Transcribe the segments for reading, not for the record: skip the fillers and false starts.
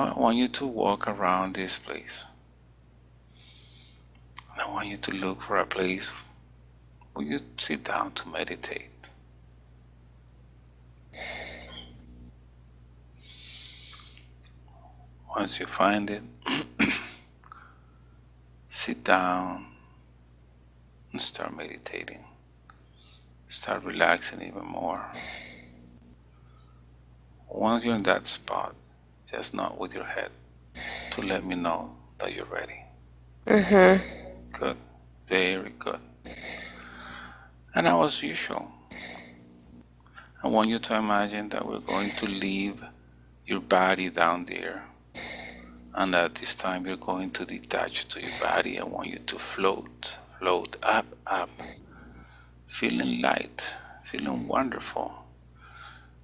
Now I want you to walk around this place. I want you to look for a place where you sit down to meditate. Once you find it, sit down and start meditating. Start relaxing even more. Once you're in that spot, just nod with your head to let me know that you're ready. Good. Very good. And now, as usual, I want you to imagine that we're going to leave your body down there, and at this time you're going to detach to your body. I want you to float up, feeling light, feeling wonderful,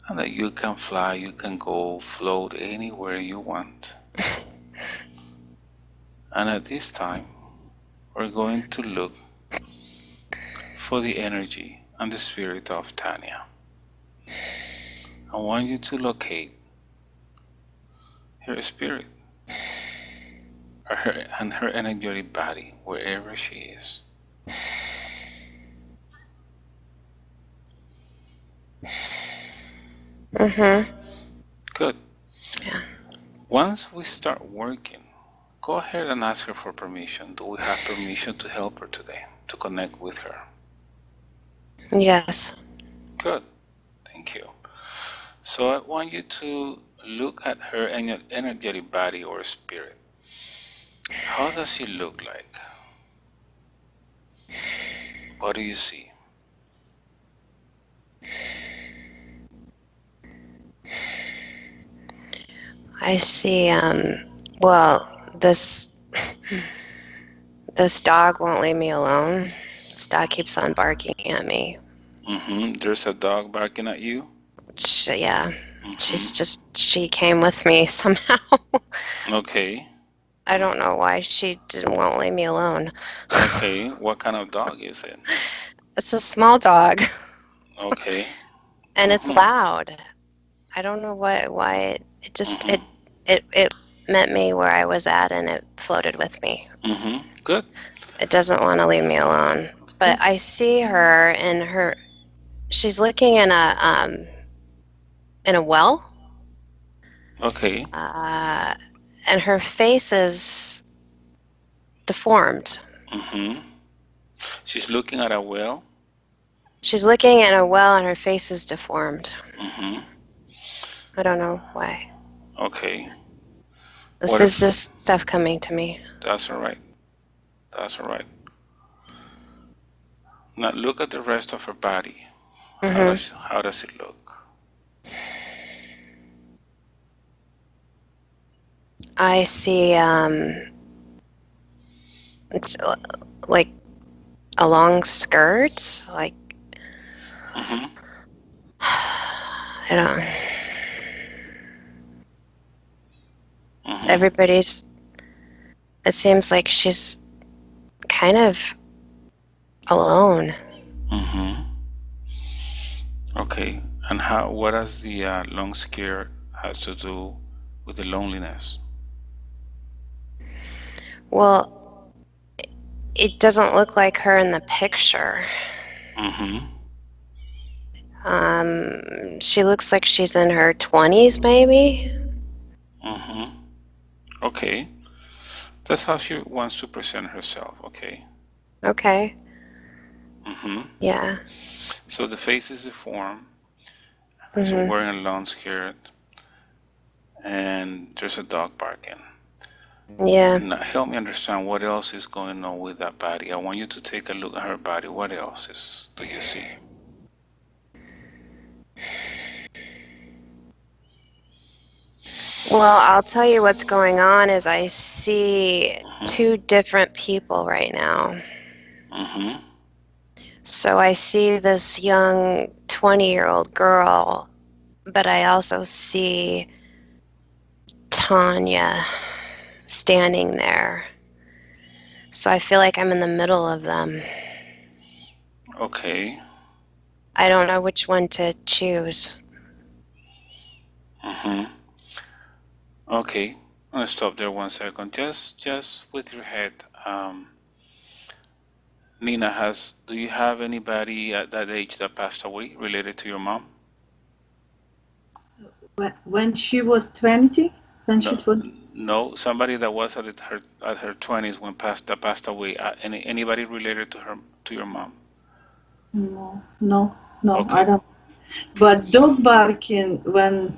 and that you can fly, you can go, float anywhere you want. And at this time, we're going to look for the energy and the spirit of Tanya. I want you to locate her spirit and her energetic body wherever she is. Good. Yeah. Once we start working, go ahead and ask her for permission. Do we have permission to help her today, to connect with her? Yes. Good. Thank you. So I want you to look at her energetic body or spirit. How does she look like? What do you see? I see, well, this dog won't leave me alone. This dog keeps on barking at me. There's a dog barking at you? Yeah. She came with me somehow. Okay. I don't know why she won't leave me alone. Okay. What kind of dog is it? It's a small dog. Okay. And it's loud. I don't know why it just it met me where I was at and it floated with me. Good. It doesn't want to leave me alone. But I see her and she's looking in a well. Okay. And her face is deformed. She's looking at a well? She's looking at a well and her face is deformed. I don't know why. Okay. This is just stuff coming to me. That's all right. That's all right. Now look at the rest of her body. How does it look? I see it's like a long skirt, like I don't. Everybody's. It seems like she's kind of alone. Okay. And what does the long skirt has to do with the loneliness? Well, it doesn't look like her in the picture. She looks like she's in her 20s, maybe. Okay. That's how she wants to present herself, okay? Okay. Yeah. So the face is deformed. She's wearing a long skirt. And there's a dog barking. Yeah. Now help me understand what else is going on with that body. I want you to take a look at her body. What else do you see? Well, I'll tell you what's going on is I see two different people right now. So I see this young 20-year-old girl, but I also see Tanya standing there. So I feel like I'm in the middle of them. Okay. I don't know which one to choose. Okay. I'm gonna stop there 1 second. Just with your head. Nina, do you have anybody at that age that passed away related to your mom? When she was 20? When she No, was... no, somebody that was at her 20s when passed away. Anybody related to your mom? No, I Okay. don't. But dog barking, when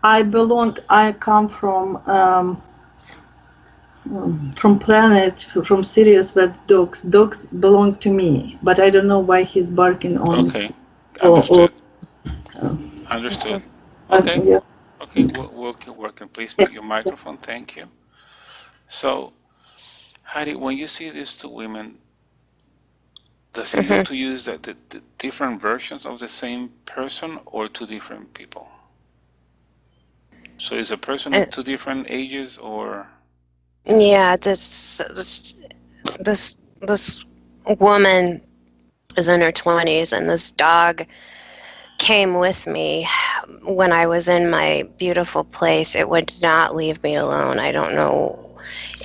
I come from planet, from Sirius with dogs. Dogs belong to me, but I don't know why he's barking on. Okay. Or Understood. Understood. Okay. yeah. Okay. We'll keep working. Please mute your microphone. Thank you. So, Heidi, when you see these two women, does it look to you that the different versions of the same person or two different people? So is a person at two different ages or? Yeah, this woman is in her 20s, and this dog came with me when I was in my beautiful place. It would not leave me alone. I don't know.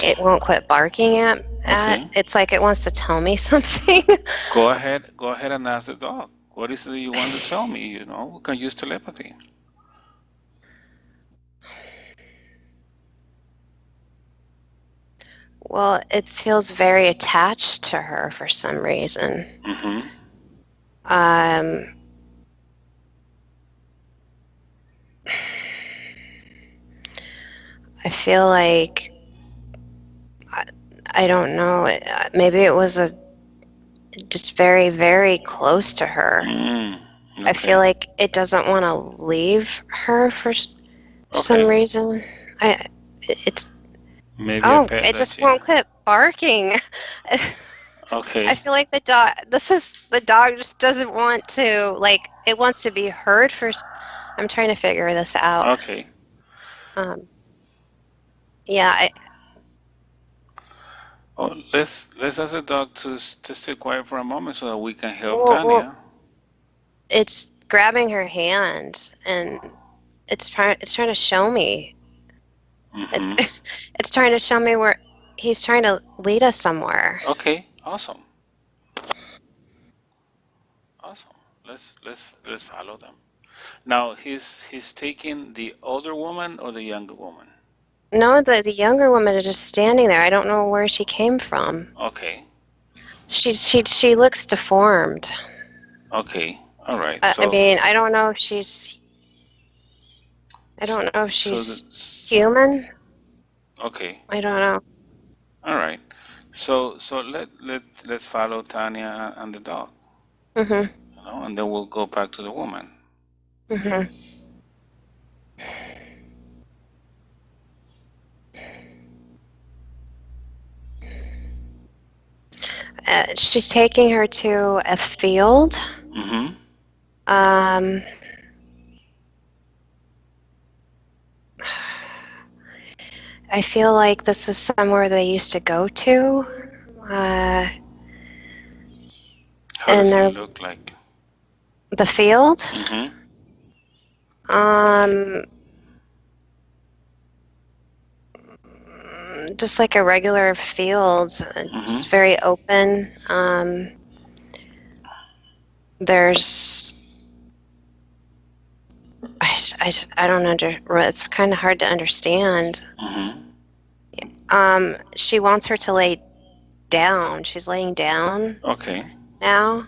It won't quit barking at. Okay. It's like it wants to tell me something. Go ahead and ask the dog. What is it you want to tell me? You know, we can use telepathy. Well, it feels very attached to her for some reason. Mm-hmm. I feel like I don't know. Maybe it was just very, very close to her. Okay. I feel like it doesn't want to leave her for some reason. It's maybe a pet it just won't quit barking. Okay. I feel like the dog just doesn't want to, like, it wants to be heard for. I'm trying to figure this out. Okay. Yeah. Let's ask the dog to stay quiet for a moment so that we can help Well, Tanya. it's grabbing her hand and it's trying to show me. Mm-hmm. It's trying to show me where he's trying to lead us somewhere. Okay. Awesome. Awesome. Let's follow them. Now he's taking the older woman or the younger woman? No, the younger woman is just standing there. I don't know where she came from. Okay. She looks deformed. Okay. All right. I mean, I don't know if she's. I don't know if she's human. Okay. I don't know. All right. So let's follow Tanya and the dog. Mhm. You know, and then we'll go back to the woman. Mhm. She's taking her to a field. Mm-hmm. I feel like this is somewhere they used to go to. How does it look like? The field? Mm-hmm. Just like a regular field. It's very open. There's I don't it's kind of hard to understand. She wants her to lay down. She's laying down. Okay. Now.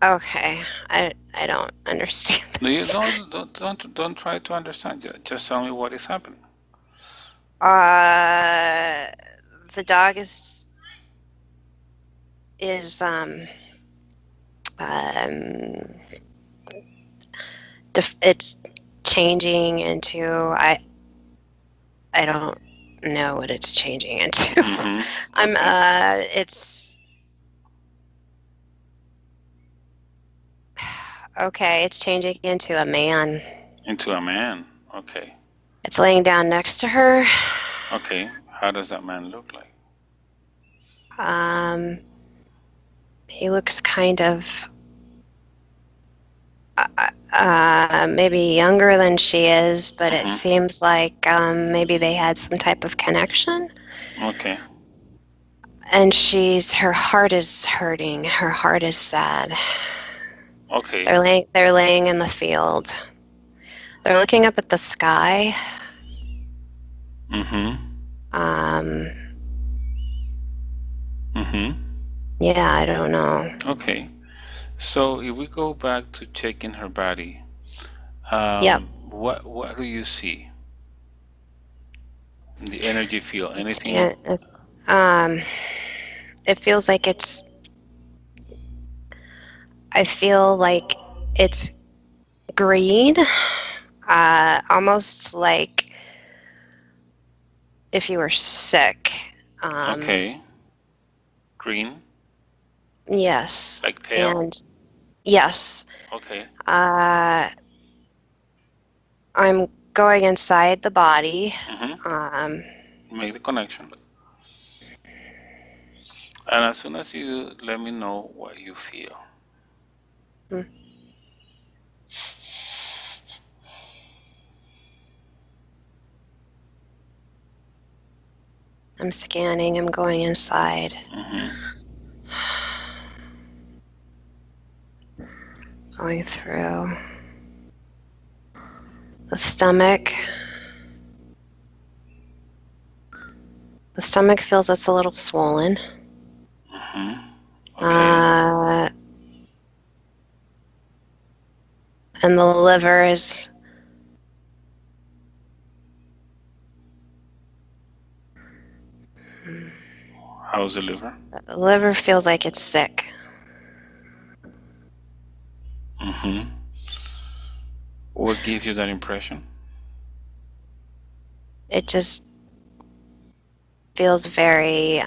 Okay. I don't understand this. No, you don't try to understand. Just tell me what is happening. The dog is it's changing into I don't know what it's changing into. It's okay, it's changing into a man. Into a man. Okay. It's laying down next to her. Okay. How does that man look like? He looks kind of maybe younger than she is, but it seems like maybe they had some type of connection. Okay. And her heart is hurting. Her heart is sad. Okay. They're laying in the field. They're looking up at the sky. Yeah, I don't know. Okay. So if we go back to checking her body, Yep. what do you see? The energy field, anything? It feels like I feel like it's green, almost like if you were sick. Okay. Green? Yes. Like pale? And yes. Okay. I'm going inside the body. Make the connection. And as soon as you let me know what you feel. I'm scanning. I'm going inside. Going through the stomach. The stomach feels it's a little swollen. Okay. And the liver is How's the liver? the liver feels like it's sick. What gives you that impression? It just feels very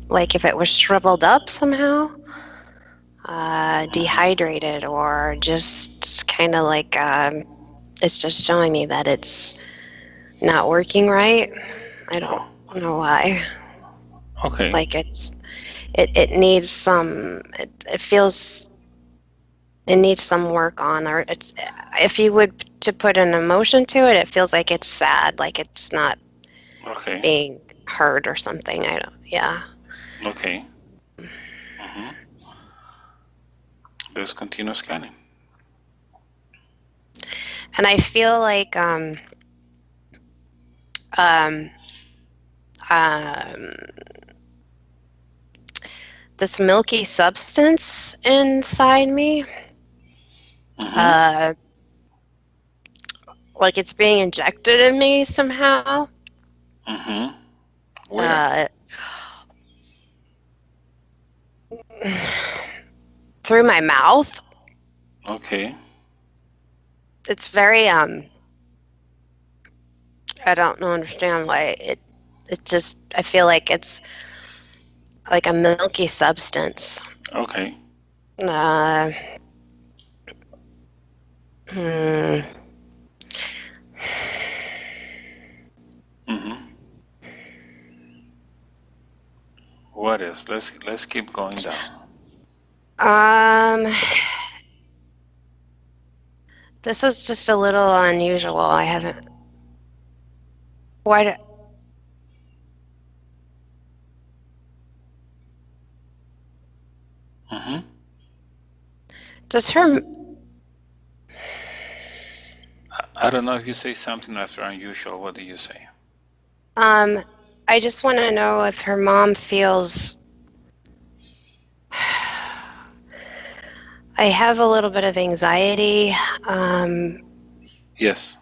like if it was shriveled up somehow, dehydrated, or just kind of like it's just showing me that it's not working right. I don't know why. Okay. Like it needs some. It feels it needs some work on, or if you would to put an emotion to it, it feels like it's sad, like it's not being heard or something. Yeah. Okay. Let's continue scanning. And I feel like this milky substance inside me, like it's being injected in me somehow. Where? Through my mouth. Okay. It's very I don't understand why it just, I feel like it's like a milky substance. Okay. What is? Let's keep going down. This is just a little unusual. I haven't. Why? Does her? I don't know if you say something after unusual. What do you say? I just want to know if her mom feels. I have a little bit of anxiety. Yes.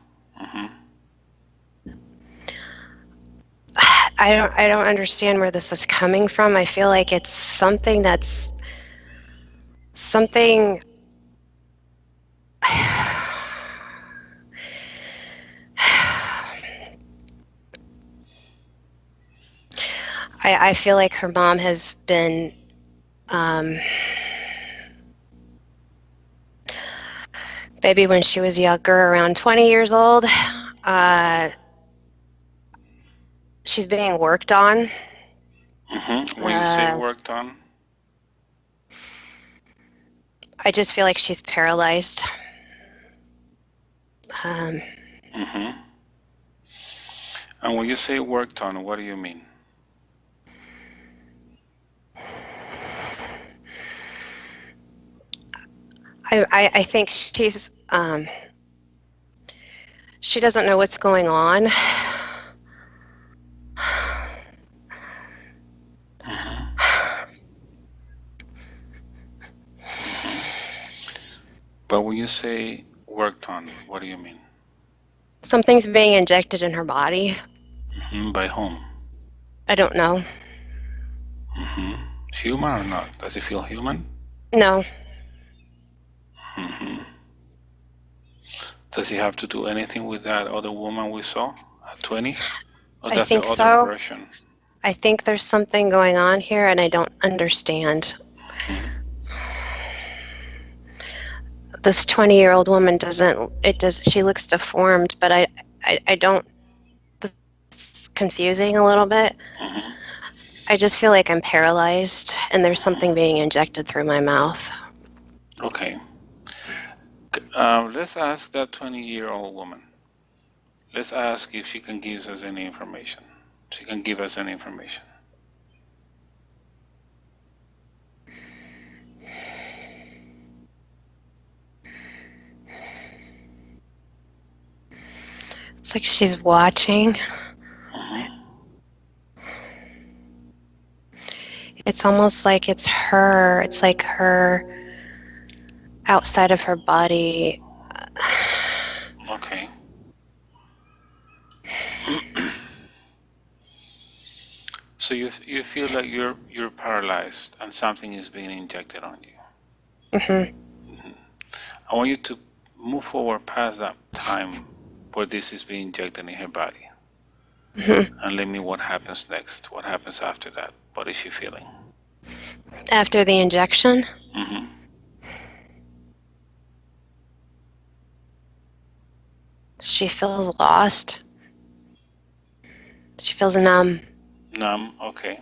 I don't understand where this is coming from. I feel like it's something that's something. I feel like her mom has been maybe when she was younger, around 20 years old, she's being worked on. When you say worked on? I just feel like she's paralyzed. Mm-hmm. And when you say worked on, what do you mean? I think she doesn't know what's going on. But when you say worked on, what do you mean? Something's being injected in her body. By whom? I don't know. Human or not? Does it feel human? No. Does he have to do anything with that other woman we saw at 20? Or I that's the think other so. version? I think there's something going on here and I don't understand. This 20-year-old woman she looks deformed, but I don't, it's confusing a little bit. I just feel like I'm paralyzed and there's something being injected through my mouth. Okay. Let's ask that 20-year-old woman. Let's ask if she can give us any information. She can give us any information. It's like she's watching. It's almost like it's her. It's like her outside of her body. Okay. So you feel like you're paralyzed and something is being injected on you. I want you to move forward past that time where this is being injected in her body. And let me what happens next. What happens after that? What is she feeling? After the injection? She feels lost. She feels numb. Numb, okay.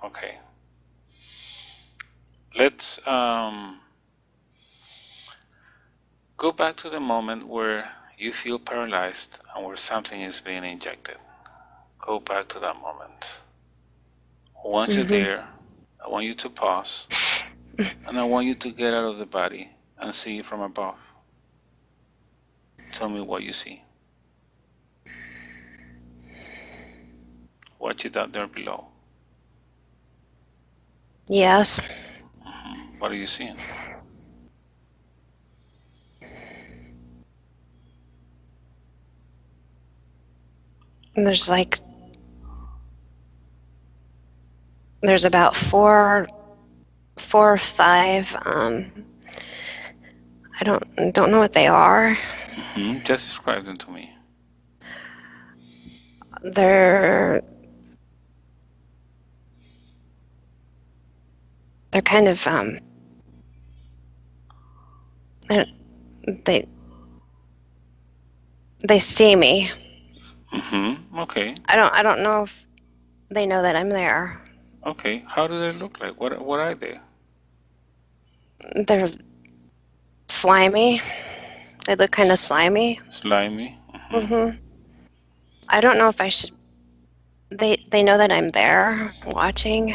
Okay. Let's go back to the moment where you feel paralyzed and where something is being injected. Go back to that moment. Once you're there, I want you to pause and I want you to get out of the body and see it from above. Tell me what you see. Watch it out there below. Yes. What are you seeing? There's about four or five. I don't know what they are. Just describe them to me. They're kind of they see me. Okay. I don't know if they know that I'm there. Okay. How do they look like? What are they? They're slimy. They look kind of slimy. Slimy. I don't know if I should. They know that I'm there watching.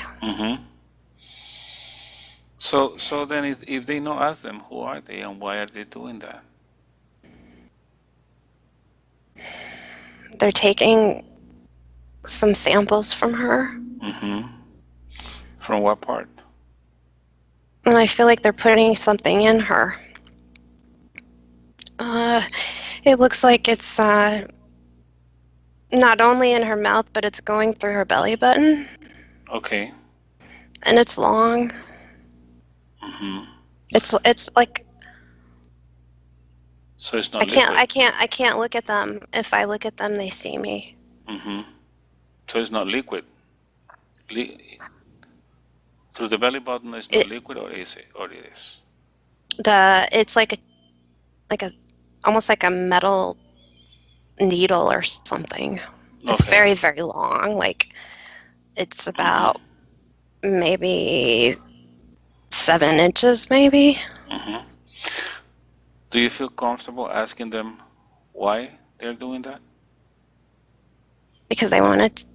So then if they know, ask them, who are they and why are they doing that? They're taking some samples from her. From what part? And I feel like they're putting something in her. It looks like it's not only in her mouth, but it's going through her belly button. Okay. And it's long. It's like. So it's not liquid. I can't look at them. If I look at them, they see me. So it's not liquid. Through the belly button, it's not liquid, or is it? Or it is. It's like a almost like a metal needle or something. It's very, very long. Like it's about maybe 7 inches, maybe. Mm-hmm. Do you feel comfortable asking them why they're doing that? Because they want it.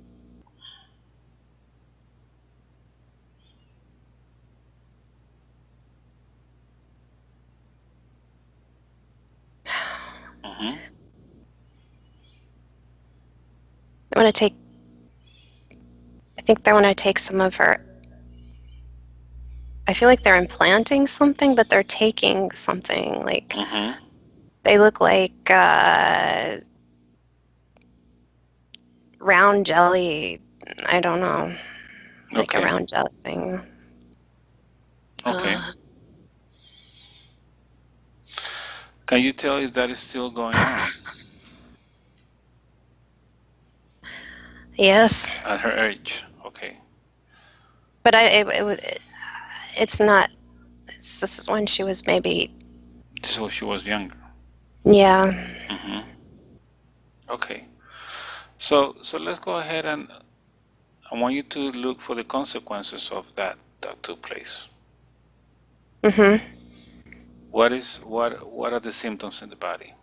Mm-hmm. They want to take. I think they want to take some of her. I feel like they're implanting something, but they're taking something. Like Mm-hmm. they look like round jelly. I don't know, like a Okay. round jelly thing. Okay. Can you tell if that is still going on Yes, at her age? Okay. but it's not. This is when she was maybe. So she was younger. Yeah. Mm-hmm. Okay. So let's go ahead and I want you to look for the consequences of that took place. Mhm. What are the symptoms in the body?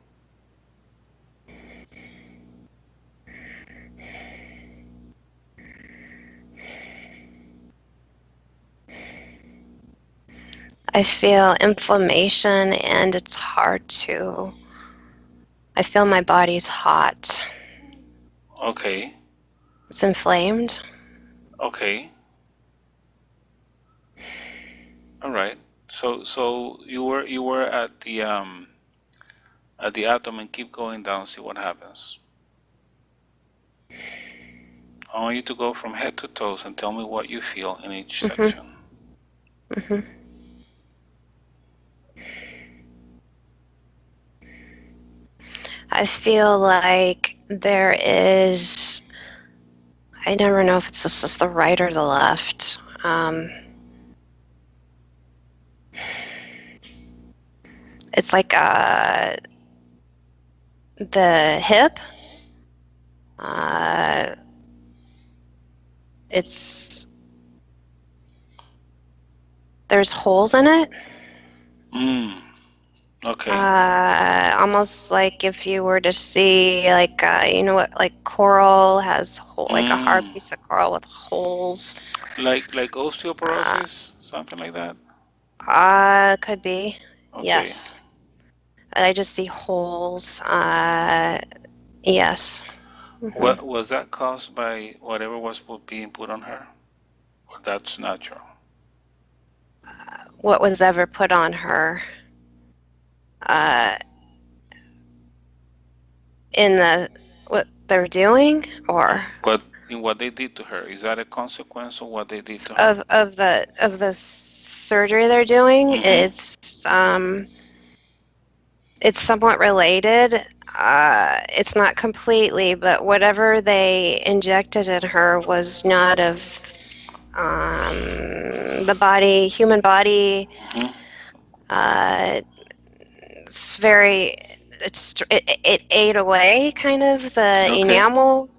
I feel inflammation, and it's hard to. I feel my body's hot. Okay. It's inflamed. Okay. All right. So you were at the abdomen. Keep going down. See what happens. I want you to go from head to toes and tell me what you feel in each Mhm. section. Mhm. I feel like there is. I never know if it's just the right or the left. It's like the hip. It's there's holes in it. Okay. Almost like if you were to see like you know what like coral has like a hard piece of coral with holes. Like Uh, osteoporosis, something like that. could be. Okay. Yes. And I just see holes. Yes. Hmm. What was that caused by whatever was being put on her, or that's natural? What was ever put on her uh, in the what they're doing, or What in what they did to her? Is that a consequence of what they did to her? of the surgery they're doing? Mm-hmm. It's somewhat related. It's not completely, but whatever they injected in her was not of the body, human body. Mm-hmm. Uh, it's very, it ate away kind of the Okay. enamel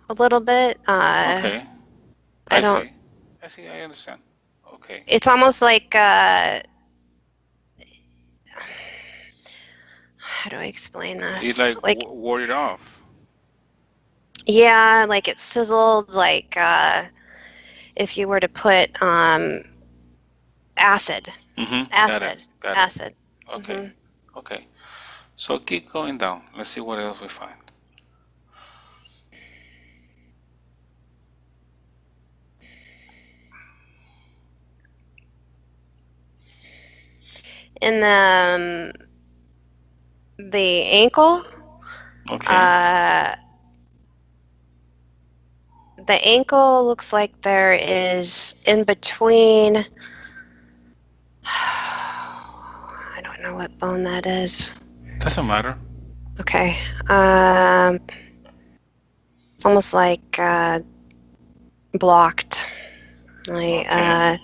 a little bit. Okay. I I don't, see. I see. I understand. Okay. it's almost like, how do I explain It this? like Like, wore it off. yeah, like it sizzled, like if you were to put acid, Mm-hmm. Got it. acid, Got it. acid. Okay. Hmm. Okay. So keep going down. Let's see what else we find. In the ankle, Okay. uh, the ankle looks like there is in between. I don't know what bone that is. Doesn't matter. Okay. It's almost like blocked. Like Okay.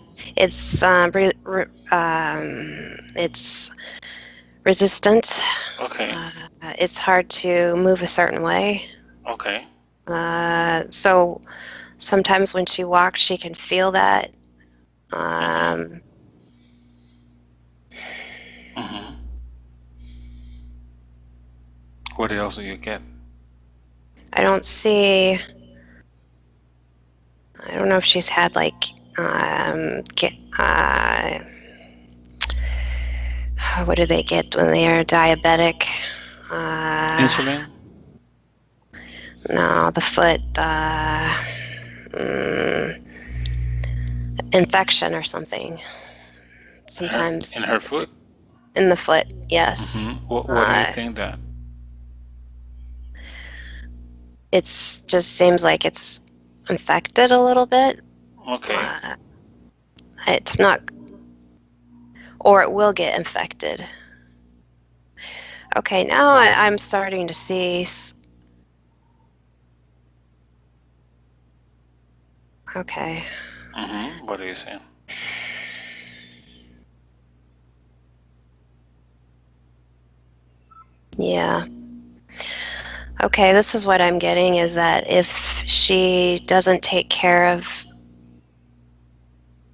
it's resistant. Okay. It's hard to move a certain way. Okay. So sometimes when she walks, she can feel that. Mm-hmm. Um, What else do you get? I don't see. I don't know if she's had like what do they get when they are diabetic? Insulin? No, the foot infection or something. Sometimes In her foot? in the foot, yes. What do you think that? It's just seems like it's infected a little bit. Okay. It's not, or it will get infected. Okay, now I'm starting to see. Okay. What are you saying? Yeah. Okay, this is what I'm getting is that if she doesn't take care of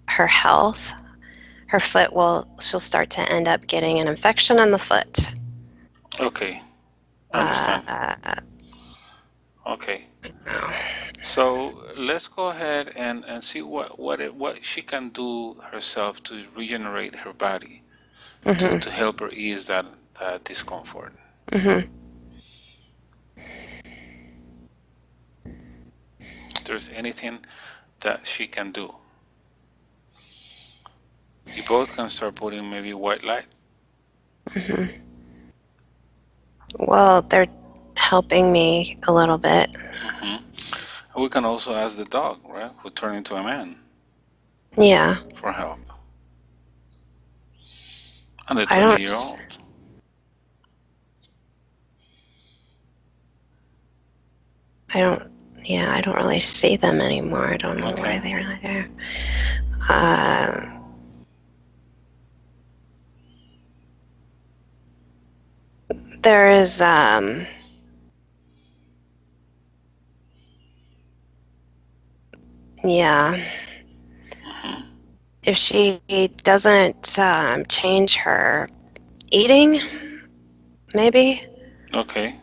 her health, her foot she'll start to end up getting an infection in the foot. Okay. Understand. Okay. So let's go ahead and see what she can do herself to regenerate her body to help her ease that discomfort. If there's anything that she can do, you both can start putting maybe white light. Well, they're helping me a little bit. We can also ask the dog, right, who turned into a man. Yeah. For help. And the 20-year-old. I don't really see them anymore. I don't know why they're not there. There is yeah. If she doesn't change her eating, maybe. Okay.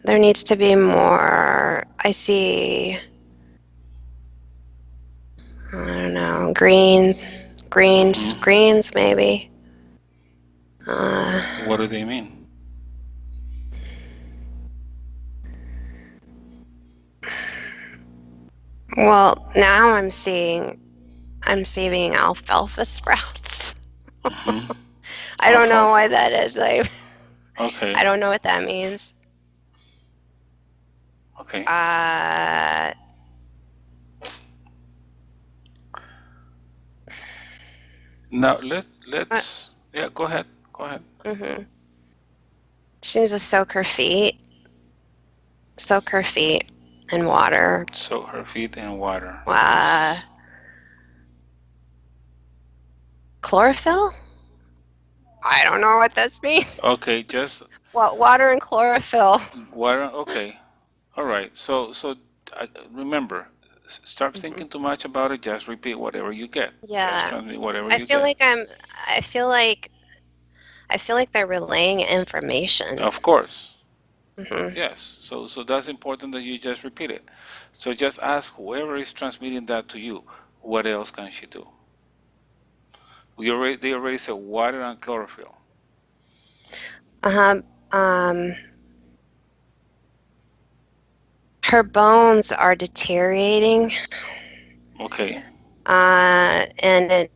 There needs to be more. I see. I don't know. Greens, maybe. What do they mean? Well, now I'm seeing alfalfa sprouts. I don't know why that is. Okay. I don't know what that means. Okay. Now let's yeah, go ahead. She needs to soak her feet in water. Soak her feet in water. Chlorophyll? I don't know what this means. Okay, just water and chlorophyll. Water. Okay. All right. So remember, start thinking too much about it. Just repeat whatever you get. Yeah. Just transmit whatever I you feel get. I feel like they're relaying information. Of course. Yes. So that's important that you just repeat it. So just ask whoever is transmitting that to you, what else can she do? They already said water and chlorophyll. Her bones are deteriorating. Okay. And it's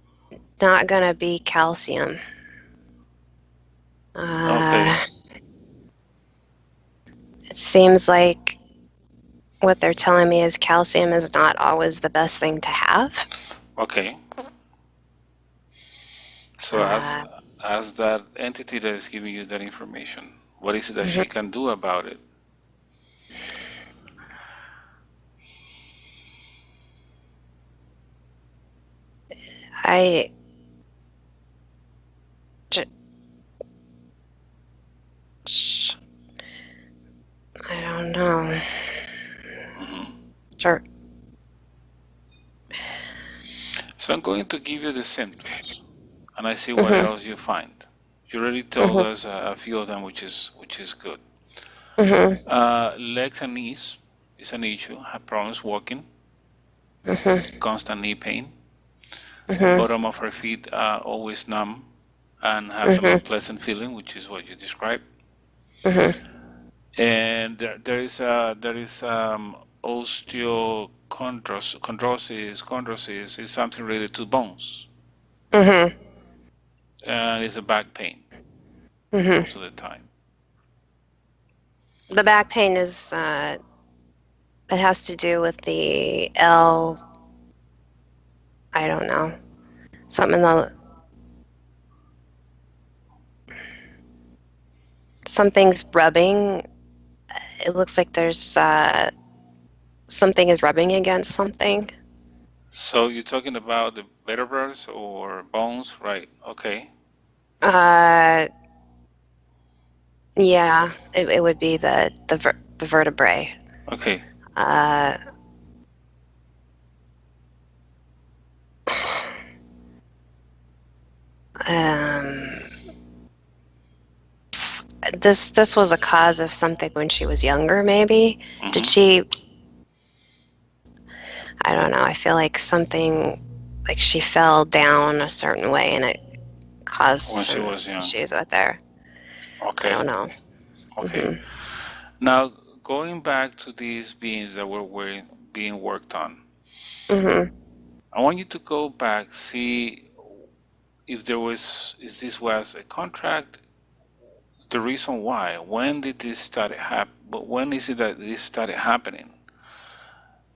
not gonna be calcium. Okay. It seems like what they're telling me is calcium is not always the best thing to have. Okay. So as that entity that is giving you that information, what is it that she can do about it? I don't know. Sure. So I'm going to give you the symptoms, and I see what else you find. You already told us a few of them, which is good. Legs and knees is an issue. Have problems walking. Constant knee pain. The bottom of her feet always numb and have some unpleasant feeling, which is what you described. And there is osteochondrosis is something related to bones. And it's a back pain most of the time. The back pain is it has to do with the L. I don't know. Something something's rubbing. It looks like there's something is rubbing against something. So you're talking about the vertebrae or bones, right? Okay. Yeah, it would be the vertebrae. Okay. This was a cause of something when she was younger, maybe. Did she? I don't know. I feel like something, like she fell down a certain way and it caused some issues with her. Okay. I don't know. Okay. Now, going back to these beings that were being worked on, I want you to go back, see if this was a contract, the reason why, when did this start happening, but when is it that this started happening?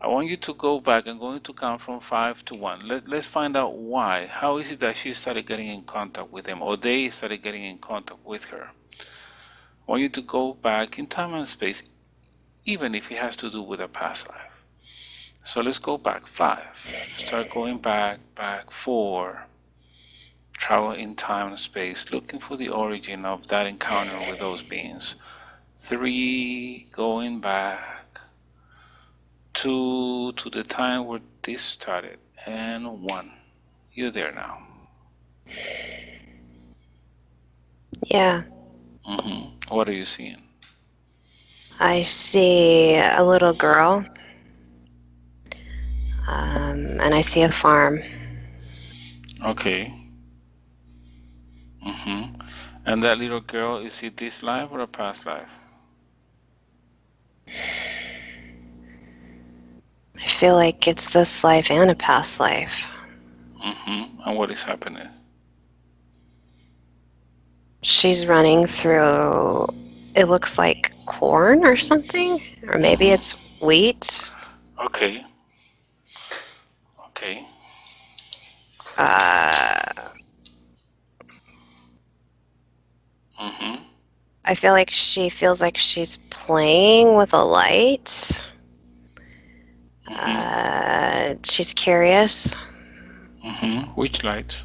I want you to go back. I'm going to count from 5 to 1. Let's find out why. How is it that she started getting in contact with him, or they started getting in contact with her? I want you to go back in time and space, even if it has to do with a past life. So let's go back. 5. Start going back. 4. Travel in time and space, looking for the origin of that encounter with those beings. 3. Going back. 2 to the time where this started, and 1. You're there now. Yeah. What are you seeing? I see a little girl, and I see a farm. Okay. And that little girl, is it this life or a past life? I feel like it's this life and a past life. And what is happening? She's running through, it looks like corn or something, or maybe it's wheat. Okay. I feel like she feels like she's playing with a light. She's curious. Which light?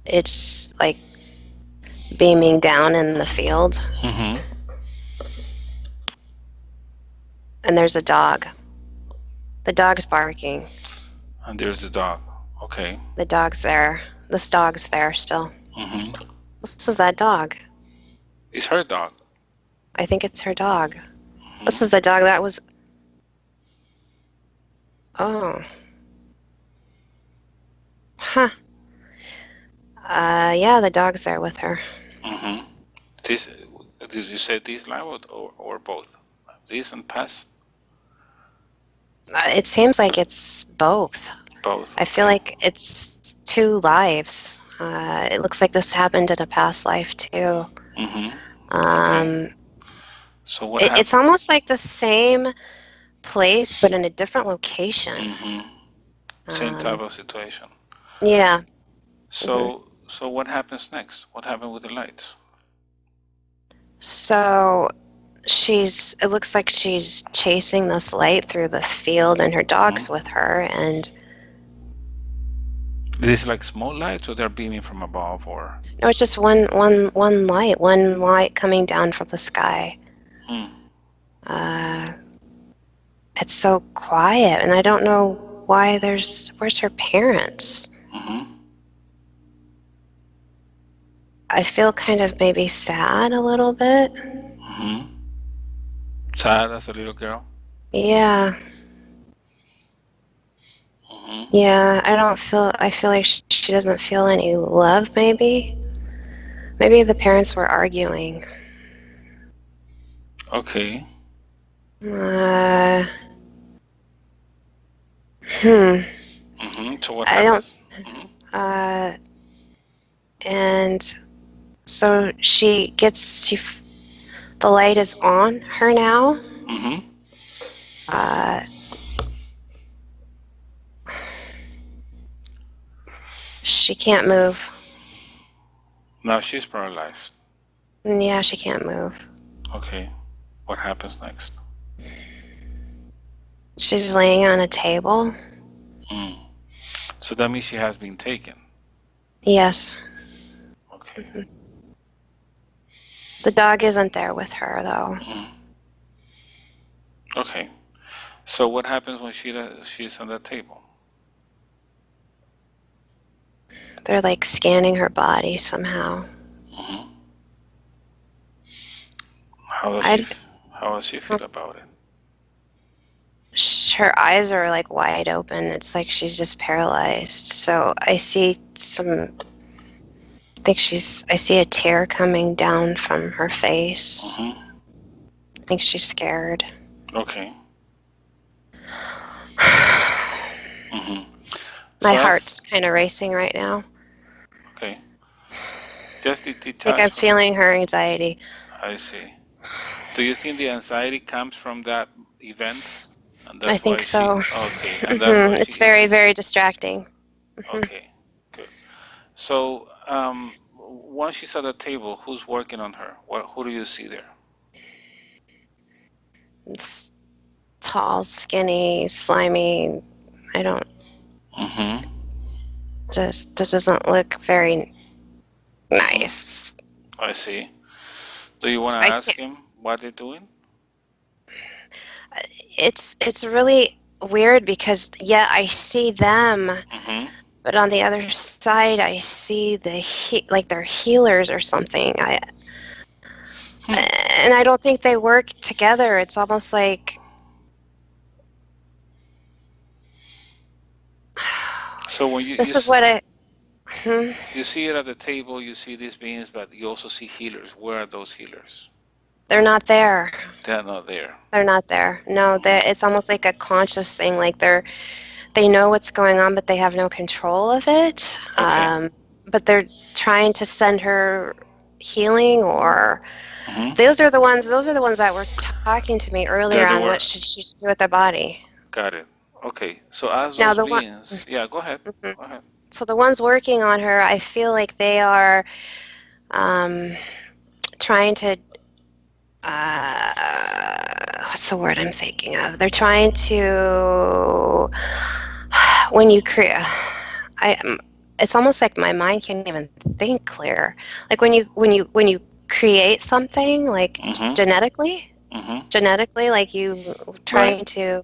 It's like beaming down in the field. And there's a dog. The dog's barking. And there's the dog. Okay. The dog's there. This dog's there still. This is that dog. It's her dog. I think it's her dog. This is the dog that was... Oh. Huh. Yeah, the dog's there with her. Did you say this life or both? This and past? It seems like it's both. Both. I feel like it's 2 lives. It looks like this happened in a past life too. Okay. So what happened? It's almost like the same place, but in a different location. Same type of situation. Yeah. So what happens next? What happened with the lights? So it looks like she's chasing this light through the field, and her dog's with her, and... Is it like small lights, or they're beaming from above, or? No, it's just one light coming down from the sky. It's so quiet, and I don't know why where's her parents? I feel kind of maybe sad a little bit. Sad as a little girl. Yeah. Yeah, I feel like she doesn't feel any love, maybe. Maybe the parents were arguing. Okay. Uh, hmm. So what I don't, happens? uh, and so the light is on her now. Uh, she can't move. Now she's paralyzed. Yeah, she can't move. Okay. What happens next? She's laying on a table. So that means she has been taken. Yes. Okay. The dog isn't there with her, though. Okay. So what happens when she's on that table? They're like scanning her body somehow. How does she feel about it? Her eyes are like wide open. It's like she's just paralyzed. So I see I see a tear coming down from her face. I think she's scared. Okay. My heart's kind of racing right now. Okay. Just detach. Like I'm feeling her anxiety. I see. Do you think the anxiety comes from that event? And I think so. Okay. And that's why it's very, very distracting. Okay. Good. So, once she's at the table, who's working on her? Who do you see there? It's tall, skinny, slimy. I don't. Just doesn't look very nice. I see. Do you want to ask him what they're doing? It's really weird because I see them, but on the other side I see like they're healers or something. And I don't think they work together. It's almost like. So when you This is what I. You see it at the table, you see these beings, but you also see healers. Where are those healers? They're not there. They're not there. They're not there. No, it's almost like a conscious thing. Like they know what's going on, but they have no control of it. Okay. But they're trying to send her healing, or those are the ones that were talking to me earlier on what should she do with their body. Got it. Okay. So as Now those beings, go ahead. Go ahead. So the ones working on her, I feel like they are trying to. What's the word I'm thinking of? They're trying to. When you create, it's almost like my mind can't even think clear. Like when you create something, like genetically, like you trying to,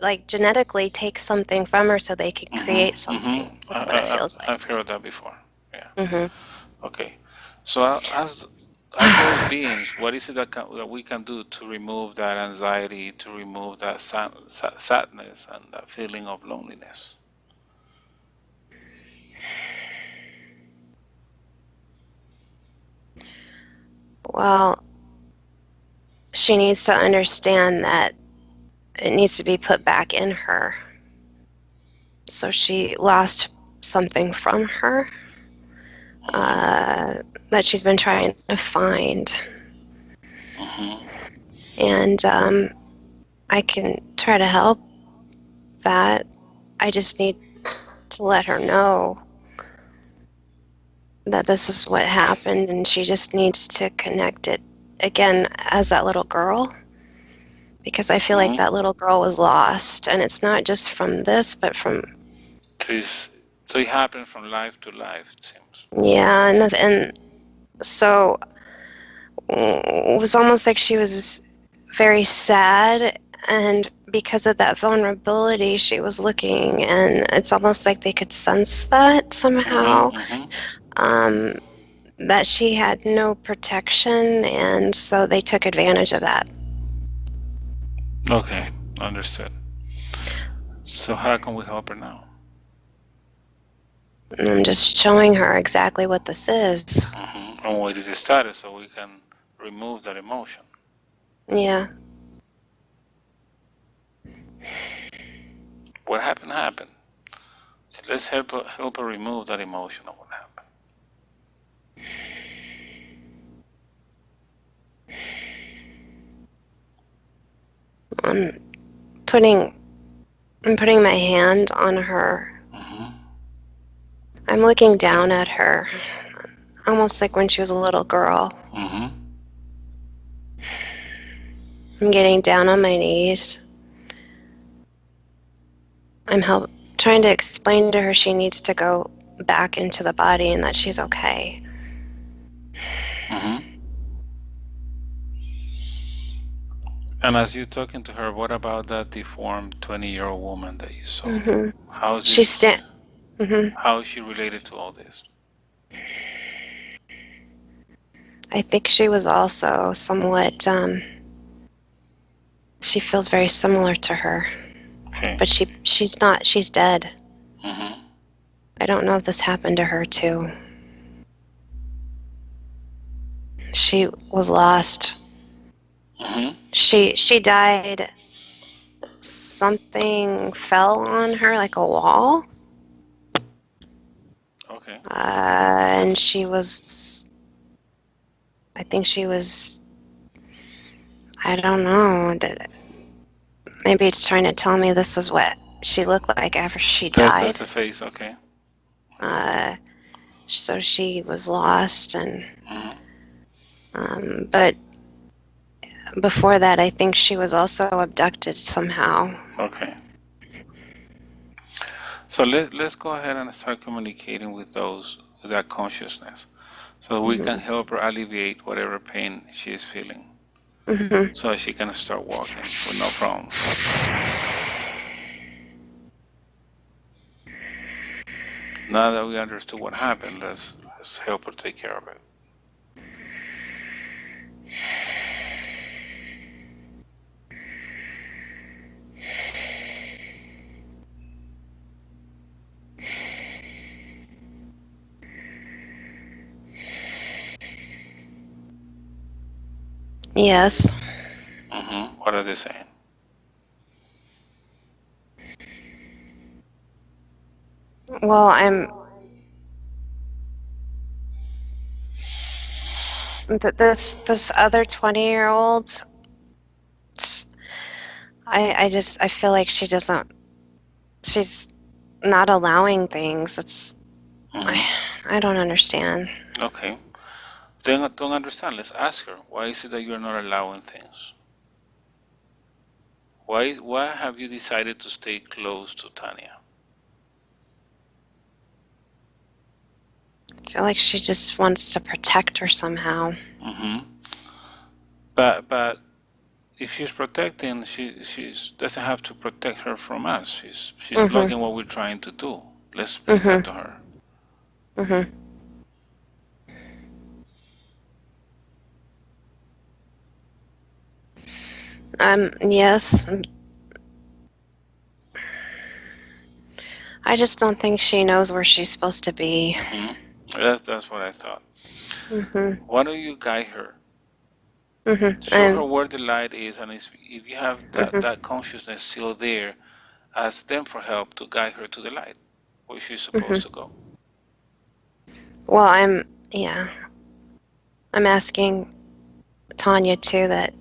like genetically take something from her so they can create something. That's what it feels like. I've heard that before. Yeah. Okay. So as those beings, what is it that we can do to remove that anxiety, to remove that sadness and that feeling of loneliness? Well, she needs to understand that it needs to be put back in her. So she lost something from her that she's been trying to find. And I can try to help that. I just need to let her know that this is what happened, and she just needs to connect it again as that little girl, because I feel like that little girl was lost, and it's not just from this, but from. So it happened from life to life, it seems. Yeah, and so it was almost like she was very sad, and because of that vulnerability, she was looking, and it's almost like they could sense that somehow. that she had no protection, and so they took advantage of that. Okay, understood. So how can we help her now? And I'm just showing her exactly what this is. And why did it start so we can remove that emotion? Yeah. What happened. So let's help her remove that emotion of what happened. I'm putting my hand on her. I'm looking down at her, almost like when she was a little girl. I'm getting down on my knees. I'm trying to explain to her she needs to go back into the body and that she's okay. And as you're talking to her, what about that deformed 20-year-old woman that you saw? How is how is she related to all this? I think she was also somewhat, she feels very similar to her. Okay. But she's not, she's dead. I don't know if this happened to her too. She was lost. She died. Something fell on her, like a wall. Okay. And she was, I think she was, I don't know. Maybe it's trying to tell me this is what she looked like after she died. That's the face, okay. So she was lost, and but before that, I think she was also abducted somehow. Okay. So let's go ahead and start communicating with that consciousness, so we can help her alleviate whatever pain she is feeling, so she can start walking with no problems. Now that we understood what happened, let's help her take care of it. Yes. What are they saying? Well, this other 20-year-old, I feel like she's not allowing things. I don't understand. Okay. Don't understand. Let's ask her. Why is it that you're not allowing things? Why have you decided to stay close to Tanya? I feel like she just wants to protect her somehow. But if she's protecting, she doesn't have to protect her from us. She's blocking what we're trying to do. Let's explain that to her. Yes. I just don't think she knows where she's supposed to be. That's what I thought. Why don't you guide her? Show her where the light is, and if you have that consciousness still there, ask them for help to guide her to the light, where she's supposed to go. Well, I'm asking Tanya too that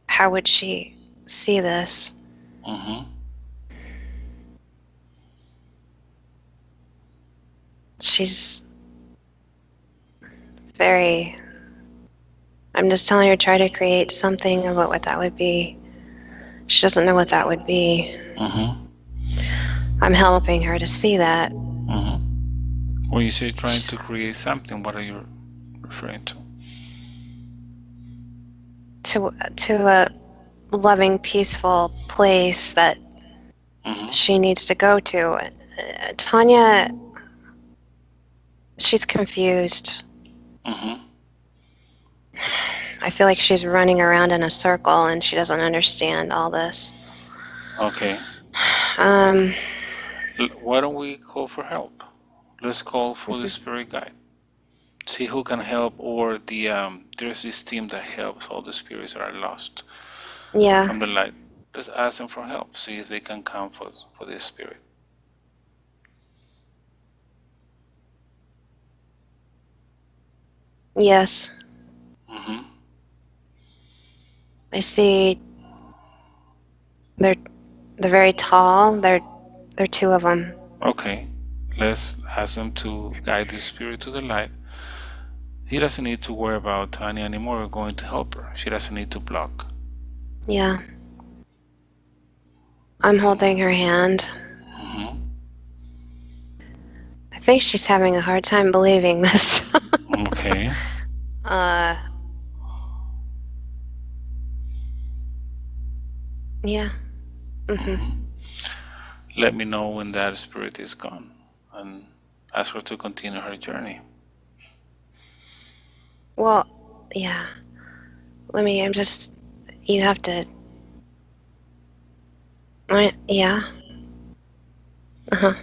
how would she see this? She's very, I'm just telling her try to create something about what that would be. She doesn't know what that would be. I'm helping her to see that. When you say trying to create something, what are you referring to? To a loving, peaceful place that she needs to go to. Tanya, she's confused. Mm-hmm. I feel like she's running around in a circle and she doesn't understand all this. Okay. Um, Why don't we call for help? Let's call for the spirit guide. See who can help, or there's this team that helps all the spirits that are lost yeah. from the light. Let's ask them for help. See if they can come for this spirit. Yes. Mm-hmm. I see. They're very tall. They're two of them. Okay. Let's ask them to guide the spirit to the light. He doesn't need to worry about Tanya anymore. We're going to help her. She doesn't need to block. Yeah. I'm holding her hand. Mm-hmm. I think she's having a hard time believing this. Okay. Yeah. Mm-hmm. Let me know when that spirit is gone, and ask her to continue her journey. Well, yeah. You have to. Yeah. Uh-huh.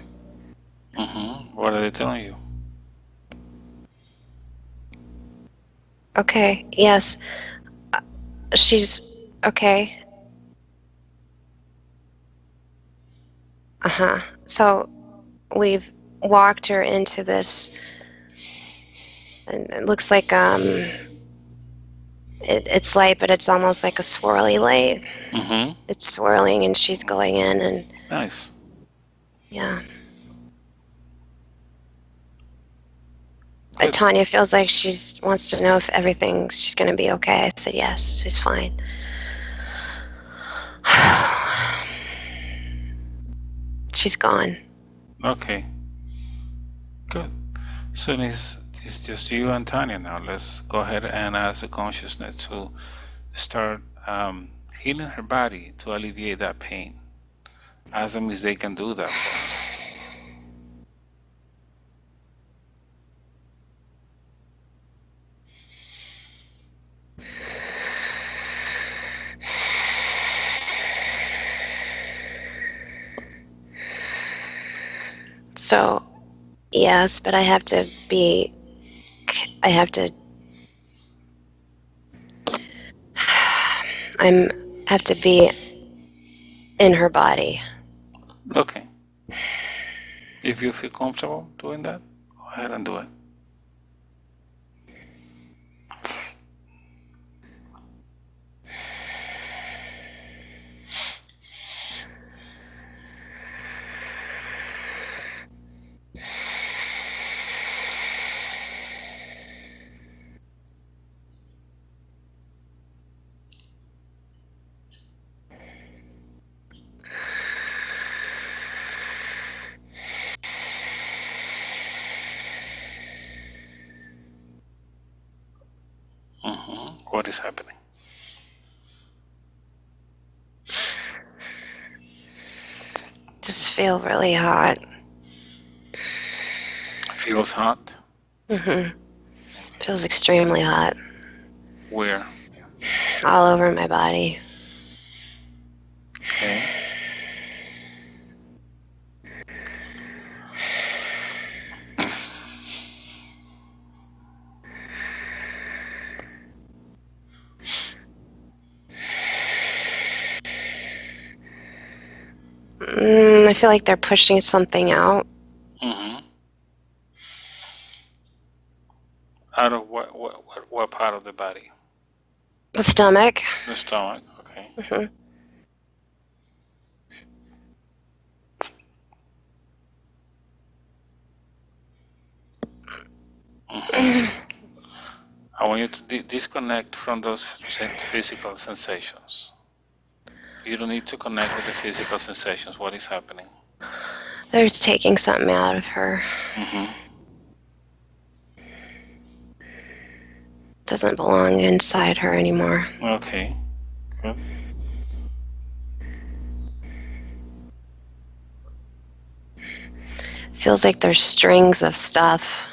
Mm-hmm. What are they telling you? Okay. Yes. She's okay. Uh-huh. So we've walked her into this, and it looks like it's light, but it's almost like a swirly light. Mm-hmm. It's swirling, and she's going in, and Nice. yeah. Good. Tanya feels like she wants to know if she's going to be okay. I said yes, she's fine. She's gone. Okay. Good. So it's just you and Tanya now. Let's go ahead and ask the consciousness to start healing her body to alleviate that pain. Ask them if they can do that for her. So, yes, but I have to have to be in her body. Okay. If you feel comfortable doing that, go ahead and do it. What is happening? Just feel really hot. Feels hot? Feels extremely hot. Where? All over my body. Okay. I feel like they're pushing something out. Out of what part of the body? The stomach. The stomach. Okay. I want you to disconnect from those physical sensations. You don't need to connect with the physical sensations. What is happening? They're taking something out of her. Doesn't belong inside her anymore. Okay. Good. Feels like there's strings of stuff.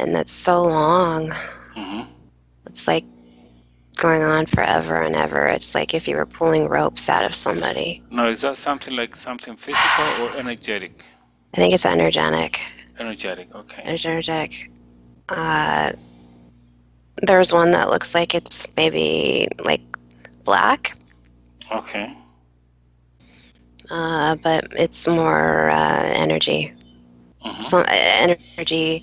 and it's so long. It's like going on forever and ever. It's like if you were pulling ropes out of somebody. No, is that something like something physical or energetic? I think it's energetic. Energetic, okay. Energetic. There's one that looks like it's maybe like black. Okay. But it's more energy. Some energy.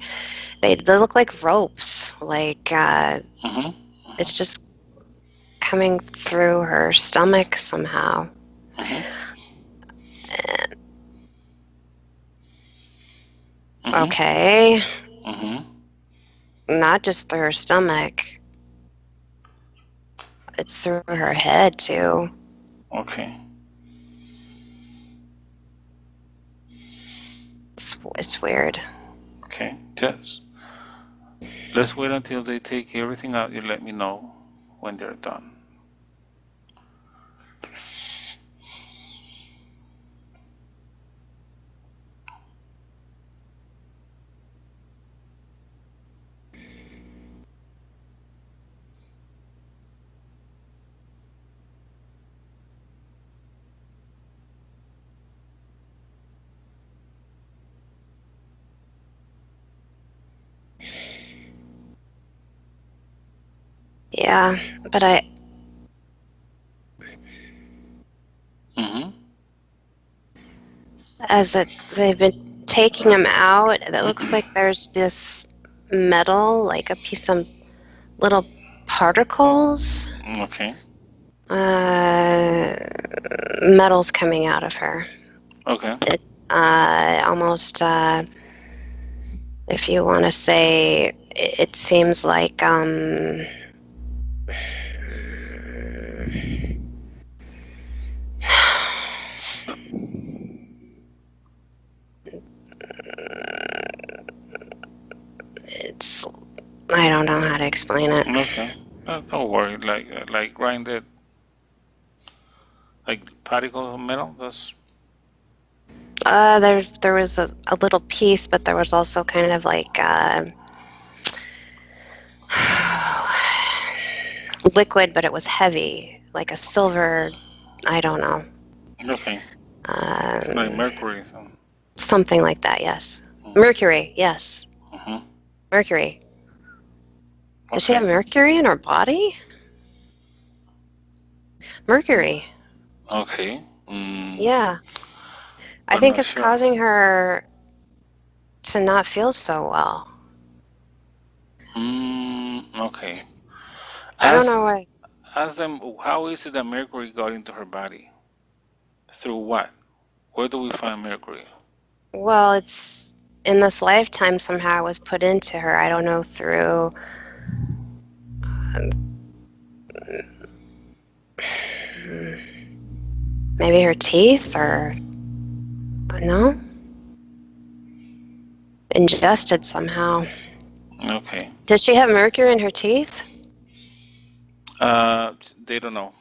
They look like ropes. Like it's just coming through her stomach somehow. Okay. Not just through her stomach. It's through her head too. Okay. It's weird. Okay. Yes. Let's wait until they take everything out. You let me know when they're done. Yeah, but they've been taking them out, it looks like there's this metal, like a piece of little particles. Okay. Metal's coming out of her. Okay. It almost, if you want to say, it seems like it's, I don't know how to explain it. Okay. Don't worry. Like grinded, like particle of metal. That's. There was a little piece, but there was also kind of like liquid, but it was heavy, like a silver. I don't know. Okay. Like mercury. Something like that. Yes. Mercury. Yes. Mercury. Does she have mercury in her body? Mercury. Okay. Yeah. I think it's causing her to not feel so well. Okay. I don't know why. Ask them, how is it that mercury got into her body? Through what? Where do we find mercury? Well, it's in this lifetime somehow it was put into her. I don't know, through maybe her teeth, or no? Ingested somehow. Okay. Does she have mercury in her teeth? They don't know.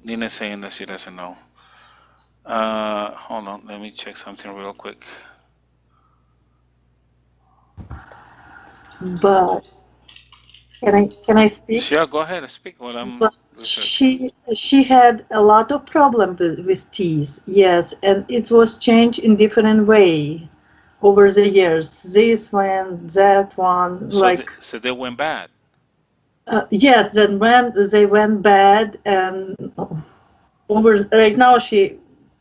Nina's saying that she doesn't know. Hold on, let me check something real quick. But can I speak? Sure, go ahead, speak while I'm researching. She had a lot of problems with teeth, yes, and it was changed in different way over the years. This one, that one, so they went bad. Yes, then when they went bad, and over right now she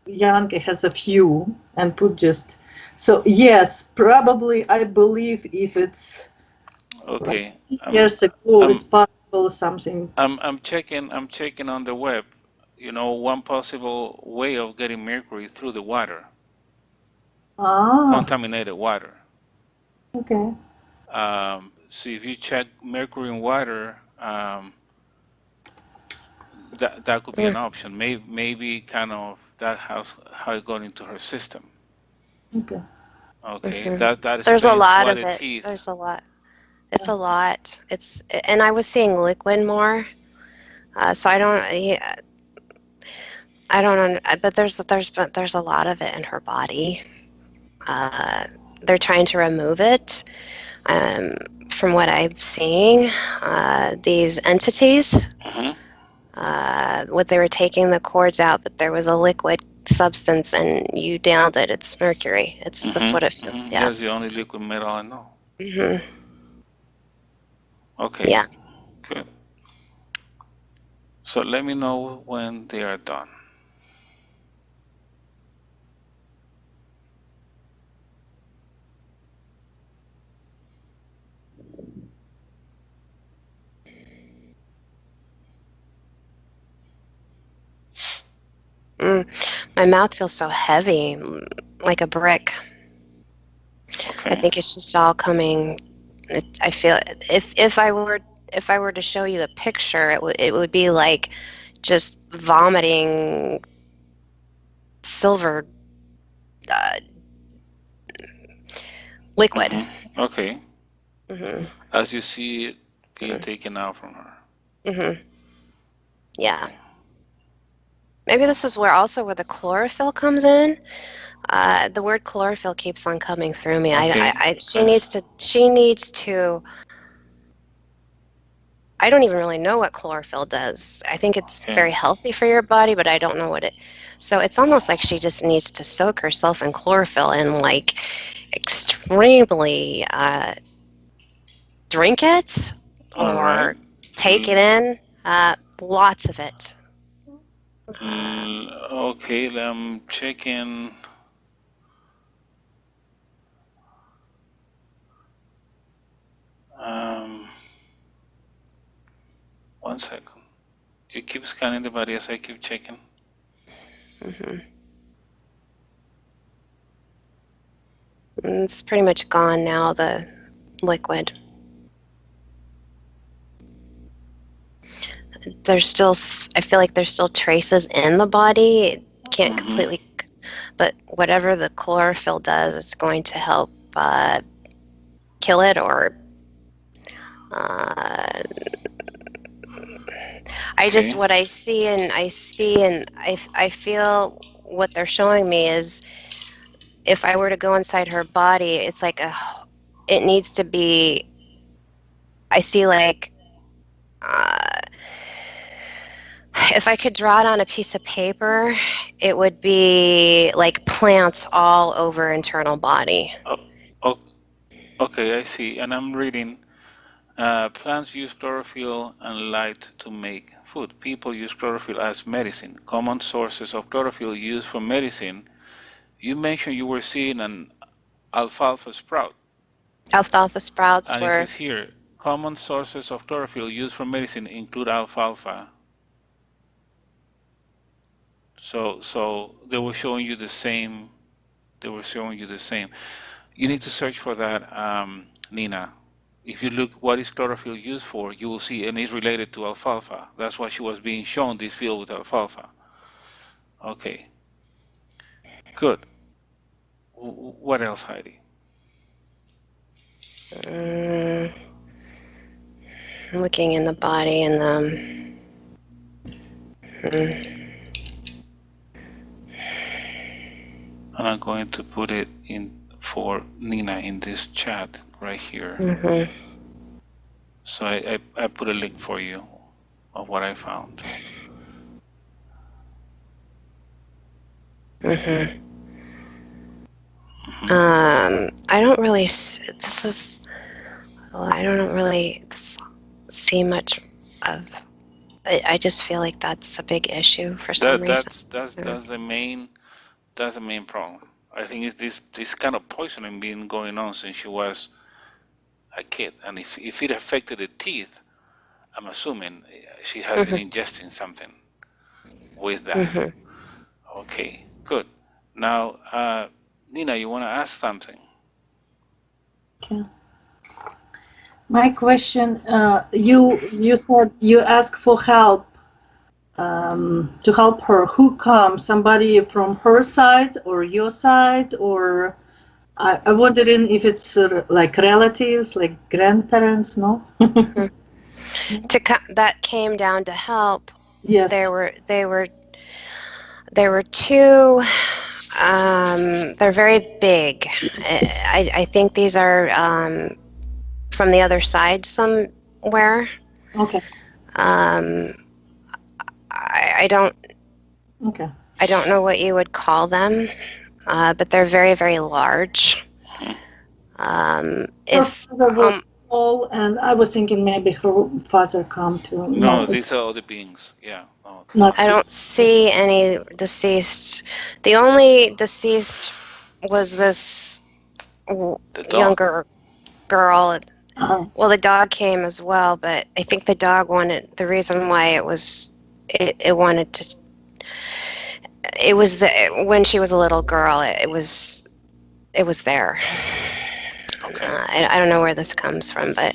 young has a few and put just so yes, probably I believe if it's okay years ago, it's possible something. I'm checking on the web. You know, one possible way of getting mercury through the water. Contaminated water. Okay. So if you check mercury in water, that could be an option. Maybe kind of that how it got into her system. Okay. Okay. That There's a lot why of the it. teeth. There's a lot. It's a lot. And I was seeing liquid more. So I don't. But there's a lot of it in her body. they're trying to remove it. From what I'm seeing, these entities, what they were taking the cords out, but there was a liquid substance, and you nailed it. It's mercury. That's what it feels. Yeah. That's the only liquid metal I know. Okay. Yeah. Good. So let me know when they are done. My mouth feels so heavy, like a brick. Okay. I think it's just all coming. I feel if I were to show you a picture, it would be like just vomiting silver liquid. Okay. As you see it being taken out from her. Yeah. Okay. Maybe this is where the chlorophyll comes in. The word chlorophyll keeps on coming through me. Okay. She needs to. I don't even really know what chlorophyll does. I think it's very healthy for your body, but I don't know what it. So it's almost like she just needs to soak herself in chlorophyll and like extremely drink it or take it in. Lots of it. Okay, I'm checking. One second. You keep scanning the body as I keep checking. It's pretty much gone now, the liquid. There's still, I feel like there's still traces in the body. It can't completely, but whatever the chlorophyll does, it's going to help kill it or what I see and I feel what they're showing me is if I were to go inside her body, it's like it needs to be, I see like if I could draw it on a piece of paper, it would be like plants all over internal body. Okay, I see. And I'm reading, plants use chlorophyll and light to make food. People use chlorophyll as medicine. Common sources of chlorophyll used for medicine. You mentioned you were seeing an alfalfa sprout. Alfalfa sprouts and were... it says here, common sources of chlorophyll used for medicine include alfalfa. So they were showing you the same. You need to search for that, Nina. If you look what is chlorophyll used for, you will see, and it's related to alfalfa. That's why she was being shown this field with alfalfa. Okay. Good. What else, Heidi? Looking in the body and And I'm going to put it in for Nina in this chat right here. So I put a link for you of what I found. I don't really. I don't really see much of. I just feel like that's a big issue for some reason. That's the main problem. I think it's this kind of poisoning been going on since she was a kid, and if it affected the teeth, I'm assuming she has been ingesting something with that. Okay, good. Now, Nina, you want to ask something? Okay. My question, you said you asked for help to help her. Who comes? Somebody from her side or your side? Or I'm wondering if it's like relatives, like grandparents, no? That came down to help. Yes. There were two They're very big. I think these are from the other side somewhere. Okay. I don't Okay. I don't know what you would call them, but they're very, very large. Her If father was tall, and I was thinking maybe her father come to. No, these are other beings. Yeah. No, these Not. are I don't see any deceased. The only deceased was this the dog. younger girl. Uh, Well, the dog came as well, but I think the dog wanted, the reason why it wanted to, it was when she was a little girl, it was there. Okay. I don't know where this comes from, but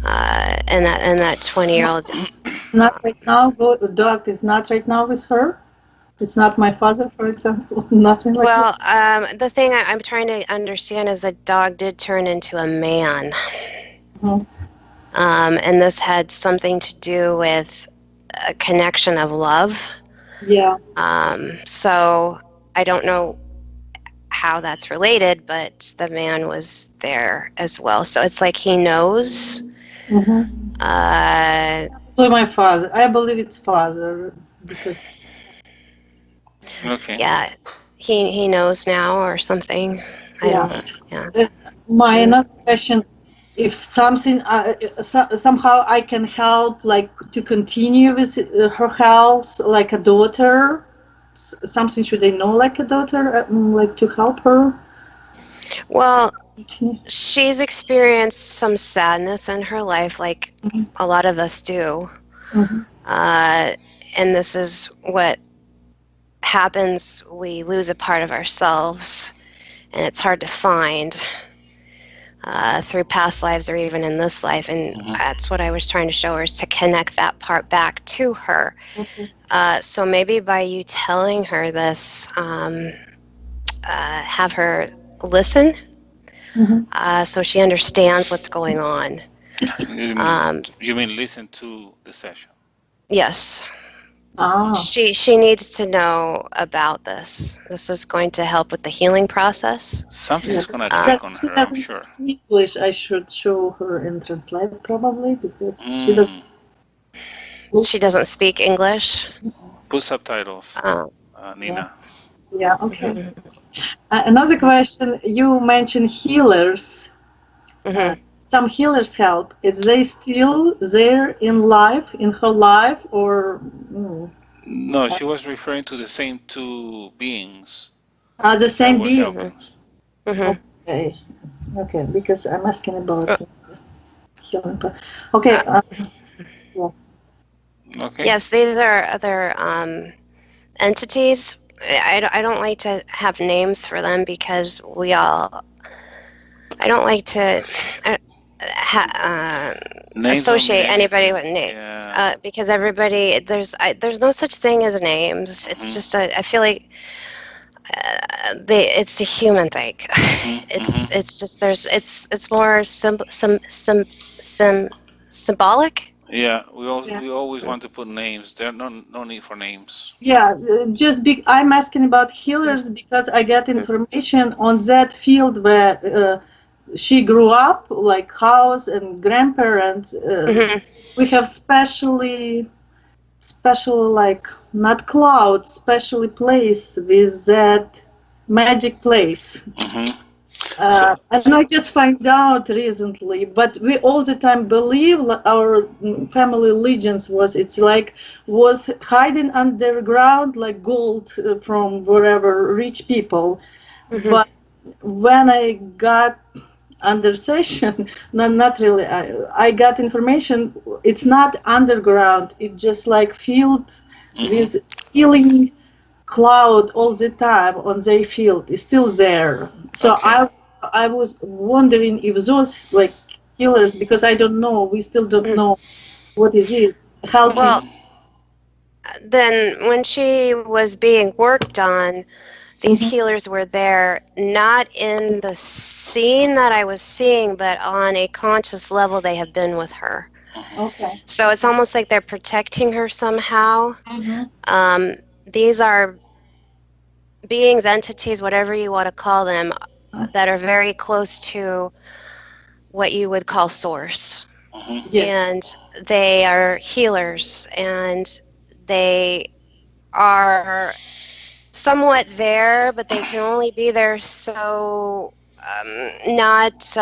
and that 20-year-old. not right now. The dog is not right now with her. It's not my father, for example. Nothing like Well, the thing I'm trying to understand is the dog did turn into a man. that. And this had something to do with a connection of love. Yeah. So I don't know how that's related, but the man was there as well. So it's like he knows. So my father. I believe it's father because. Okay. Yeah, he knows now or something. I Yeah. don't. Yeah. My another question: if something somehow I can help, like to continue with her health, like a daughter. Something should I know, like a daughter, like to help her. Well, she's experienced some sadness in her life, like a lot of us do. And this is what happens. We lose a part of ourselves, and it's hard to find through past lives or even in this life. And that's what I was trying to show her, is to connect that part back to her. So maybe by you telling her this, have her listen, so she understands what's going on. You mean listen to the session? Yes. Ah. She needs to know about this. This is going to help with the healing process. Something's gonna click on She her, I'm doesn't sure. speak English. I should show her and translate probably because she doesn't. She doesn't speak English. Put subtitles, Nina. Yeah. Okay. Another question: you mentioned healers. Some healers help. Is they still there in life, in her life, or? No, she was referring to the same two beings. The same were being. helping us. Okay. Okay. Because I'm asking about healing. Okay. Yeah. Okay. Yes, these are other entities. I don't like to have names for them because I don't like to associate anybody with names, because everybody, there's no such thing as names. It's just I feel like it's a human thing. It's just it's more symbolic. Yeah, we always want to put names. There no need for names. Yeah, I'm asking about healers because I get information on that field where she grew up, like house and grandparents. We have special like not cloud, specially place with that magic place. And I just find out recently, but we all the time believe our family legends was hiding underground like gold from wherever rich people. But when I got under session, not really, I got information. It's not underground. It's just like field with healing cloud all the time on their field is still there. So I was wondering if those like healers, because I don't know, we still don't know what is it. Help me. Well, then when she was being worked on, these healers were there, not in the scene that I was seeing, but on a conscious level, they have been with her. Okay. So it's almost like they're protecting her somehow. These are beings, entities, whatever you want to call them, that are very close to what you would call source. Yes. And they are healers, and they are somewhat there, but they can only be there so not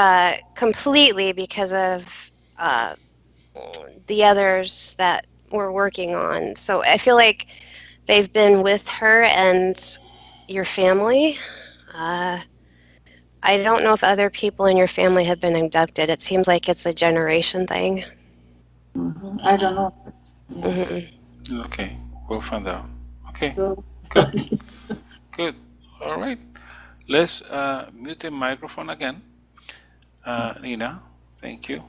completely because of the others that we're working on. So I feel like they've been with her and your family. I don't know if other people in your family have been abducted. It seems like it's a generation thing. I don't know. Okay, we'll find out. Okay, So, good, good. All right. Let's mute the microphone again. Nina, thank you.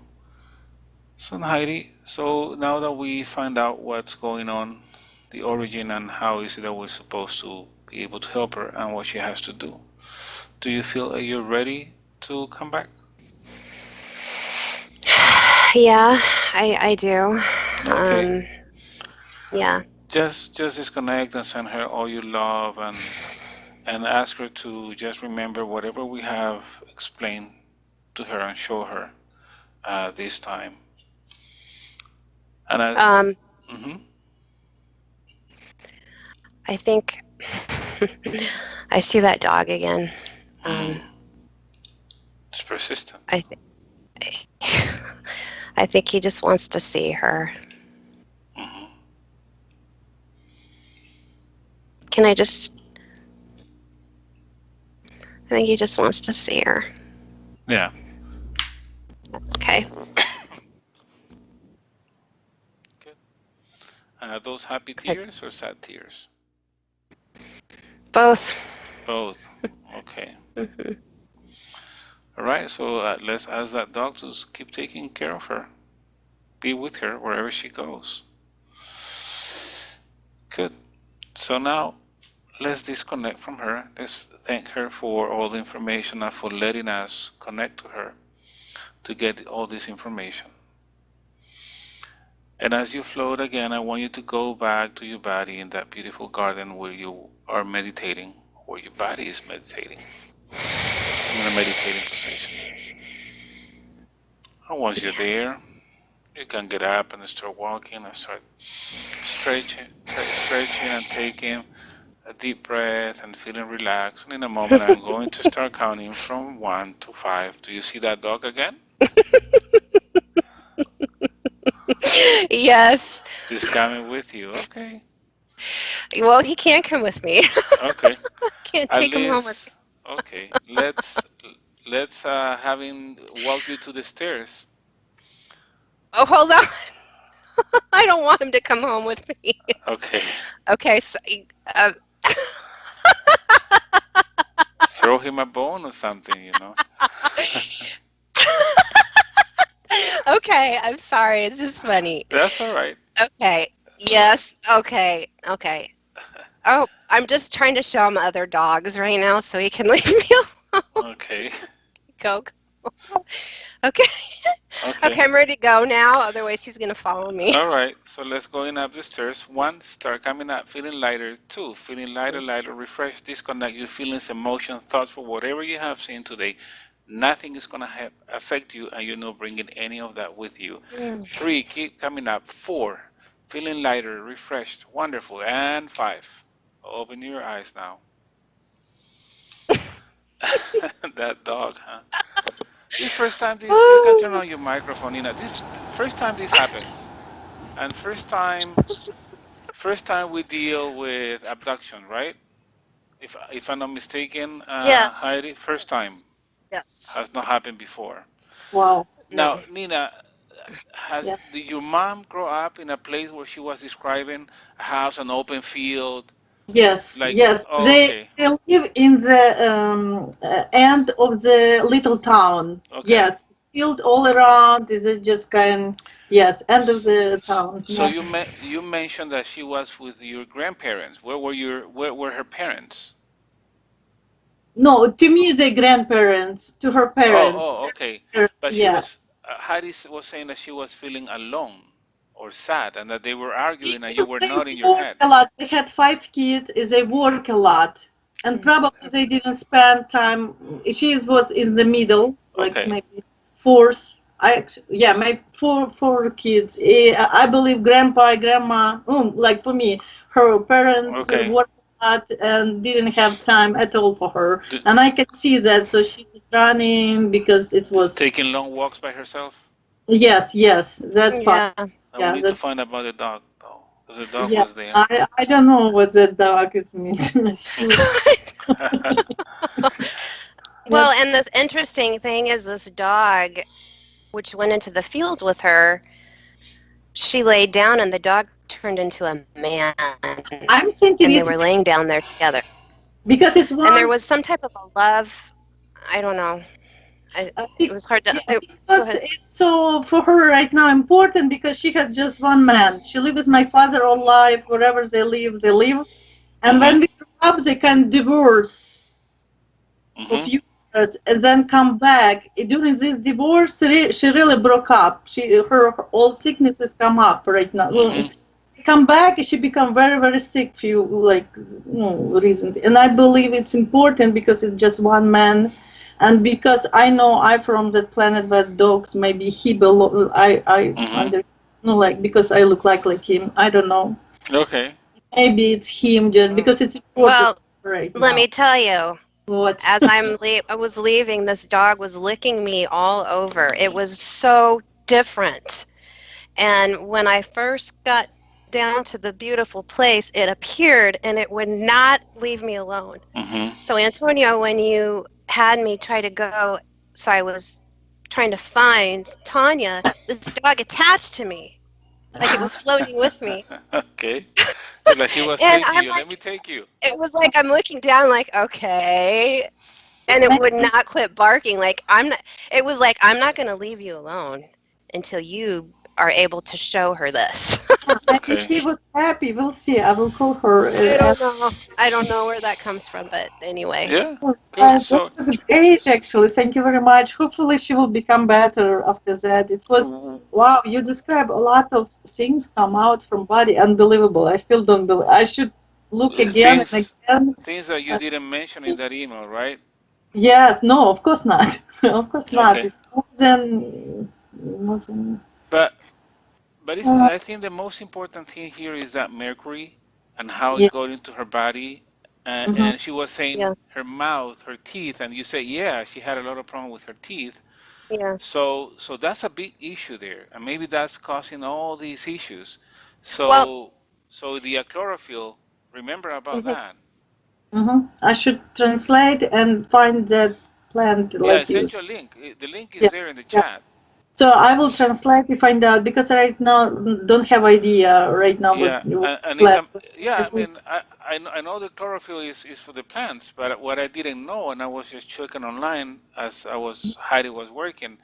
So Heidi, so now that we find out what's going on, the origin and how is it that we're supposed to be able to help her and what she has to do you feel that you're ready to come back? Yeah, I do. Okay. Yeah. Just disconnect and send her all your love and ask her to just remember whatever we have explained to her and show her this time. And as I think I see that dog again. It's persistent. I think he just wants to see her. Can I just? I think he just wants to see her. Yeah. Okay. Good. Are those happy tears or sad tears? Both. Both. Okay. All right. So let's ask that dog to keep taking care of her. Be with her wherever she goes. Good. So now let's disconnect from her. Let's thank her for all the information and for letting us connect to her to get all this information. And as you float again, I want you to go back to your body in that beautiful garden where you are meditating, where your body is meditating, in a meditating position. And once you're there, you can get up and start walking and start stretching and taking a deep breath and feeling relaxed. And in a moment, I'm going to start counting from 1 to 5. Do you see that dog again? Yes. He's coming with you. Okay. Well, he can't come with me. Okay. Can't At take him home with least, okay. Let's have him walk you to the stairs. Oh, hold on. I don't want him to come home with me. Okay. Okay, so Throw him a bone or something, you know. Okay, I'm sorry. It's just funny. That's all right. Okay. Yes. Okay. Okay. Oh, I'm just trying to show him other dogs right now so he can leave me alone. Okay. Go. Okay. Okay, I'm ready to go now. Otherwise, he's going to follow me. All right. So let's go in up the stairs. 1, start coming up, feeling lighter. 2, feeling lighter, refresh, disconnect your feelings, emotions, thoughts for whatever you have seen today. Nothing is going to affect you, and you're not bringing any of that with you. 3, keep coming up. 4, feeling lighter, refreshed, wonderful. And 5, open your eyes now. That dog, huh? This first time this, you can turn on your microphone, Nina. This first time this happens, and first time we deal with abduction, right? If I'm not mistaken, Yes. Heidi, first time. Yes. Has not happened before. Wow. Now, Nina, did your mom grow up in a place where she was describing a house, an open field? Yes, yes. Okay. They live in the end of the little town. Okay. Yes, field all around. This is just kind. Yes, end of the town. So you mentioned that she was with your grandparents. Where were her parents? No, to me, the grandparents, to her parents. Oh, okay. But she was, Heidi was saying that she was feeling alone or sad and that they were arguing and you were not in your head. A lot. They had 5 kids. They work a lot. and probably they didn't spend time. She was in the middle, like Okay. maybe fourth. My four kids. I believe grandpa, grandma. Like for me, her parents Okay. worked a lot and didn't have time at all for her, D- and I can see that. So she was running because it Just was. taking long walks by herself. Yes, that's possible. Yeah. And we Yeah, need to that's find out about the dog, though, because the dog yeah. was there. I don't know what that dog is mean. She was. Well, That's and the interesting thing is this dog, which went into the field with her, she laid down and the dog turned into a man, I'm thinking and they it's were laying down there together. because it's And there one. was some type of a love. I don't know. It was hard to. Yeah, Go because ahead. it's so for her right now important because she had just one man. She lived with my father all life. Wherever they live, they live. And Mm-hmm. when we grew up, they can divorce for a Mm-hmm. few years and then come back. During this divorce, she really broke up. Her all sicknesses come up right now. Well, Mm-hmm. come back, she become very very sick few like reason. And I believe it's important because it's just one man, and because I know I from that planet where dogs maybe he belong. I Mm-hmm. under no like because I look like him. I don't know. Okay. Maybe it's him just because it's important Well, right let now. me tell you, What? as I was leaving, this dog was licking me all over. It was so different. And when I first got down to the beautiful place, it appeared and it would not leave me alone. Mm-hmm. So, Antonio, when you had me try to go, so I was trying to find Tanya, this dog attached to me, like it was floating with me. Okay. So like he was And taking I'm you. Let me like, take you. it was like I'm looking down, like, okay. And it would not quit barking. Like, it was like, I'm not going to leave you alone until you are able to show her this. Maybe Okay. she was happy. We'll see. I will call her. I don't know. I don't know where that comes from, but anyway. Yeah. Good. That So, was great, actually. Thank you very much. Hopefully, she will become better after that. It was wow. You describe a lot of things come out from body. Unbelievable. I still don't believe. I should look again and things again. things that you Uh, didn't mention in that email, right? yes. No. Of course not. Of course not. Okay. It's more than. But it's, Uh, I think the most important thing here is that mercury and how it yeah. got into her body. Hmm. And she was saying Yeah. her mouth, her teeth, and you say, yeah, she had a lot of problem with her teeth. Yeah. So that's a big issue there, and maybe that's causing all these issues. Well, So the chlorophyll, remember about mhm. that. I should translate and find that plant Yeah, I like you. sent you a link. The link Yeah. is there in the Yeah. chat. So I will translate to find out because right now don't have idea right now what Yeah, you and it's left. yeah. I mean, I know the chlorophyll is for the plants, but what I didn't know, and I was just checking online as Heidi was working,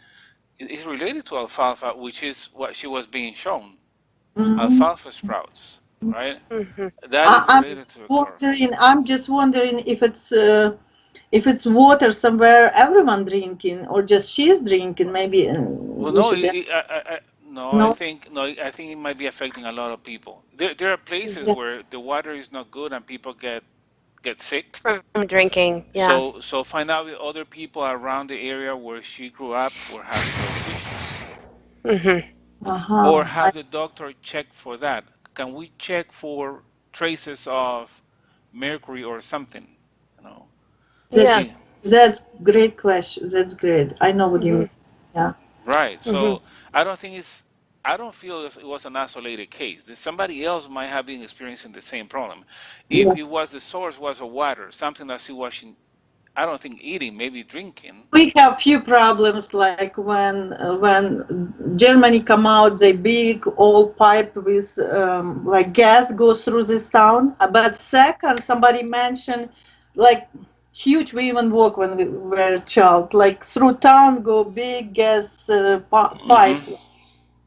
is related to alfalfa, which is what she was being shown. Mm-hmm. Alfalfa sprouts, right? Mhm. That is I'm related to the chlorophyll. wondering. I'm just wondering if it's water somewhere everyone drinking or just she's drinking. Maybe Well, we no, should no. I know. think no. I think it might be affecting a lot of people. There are places Yeah. where the water is not good and people get sick. From drinking. Yeah. So find out if other people around the area where she grew up were having those issues, Mhm. or Uh-huh. have the doctor check for that. Can we check for traces of mercury or something? You know, That's Yeah. see, that's great question. That's great. I know what you Mhm. mean. Yeah. right. Mhm. So I don't think it's. I don't feel it was an isolated case. That somebody else might have been experiencing the same problem. If Yeah. it was the source was a water, something that she wasn't. I don't think eating, maybe drinking. We have few problems like when Germany come out, they big old pipe with like gas goes through this town. But second, somebody mentioned like huge. We even walk when we were a child, like through town go big gas Hmm. pipe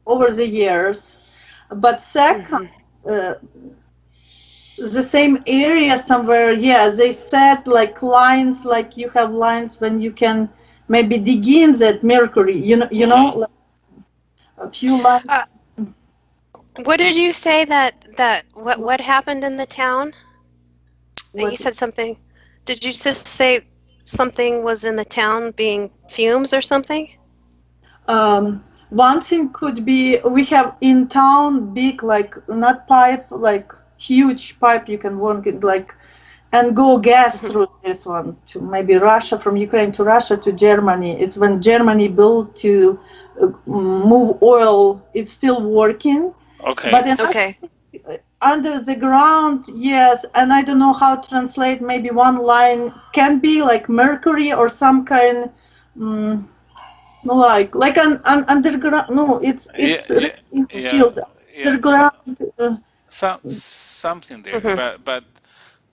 over the years. But second. Mhm. Uh, the same area somewhere, yeah, they said like lines, like you have lines when you can maybe dig in that mercury, Hmm. like a few lines. Uh, what did you say that what happened in the town? You What said something. Did you just say something was in the town being fumes or something? One thing could be we have in town big, like not pipe, like huge pipe you can walk in, like, and go gas through this one to maybe Russia, from Ukraine to Russia to Germany. It's when Germany built to move oil, it's still working. Okay. But Okay. under the ground, yes, and I don't know how to translate. Maybe one line can be like mercury or some kind, like an underground. No, it's Yeah, yeah, in the yeah, field yeah. underground. Something there, but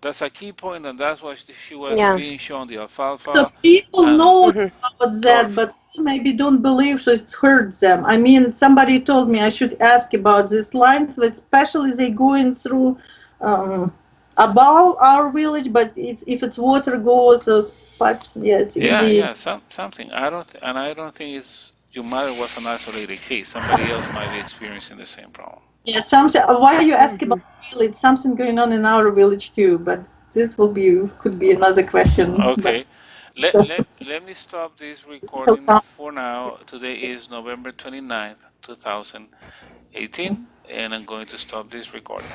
that's a key point, and that's what she was Yeah. being shown the So alfalfa people and know about that, but chlorophyll. maybe don't believe, so it hurts them. I mean, somebody told me I should ask about these lines, but especially they going through above our village. But if it's water goes, those pipes, yeah, it's Yeah, easy. yeah, something. I don't think it's your mother was an isolated case. Somebody else might be experiencing the same problem. Yeah, something. Why you ask about village? Something going on in our village too, but this could be another question. But Okay. Let me stop this recording for now. Today is November 29th, 2018, and I'm going to stop this recording.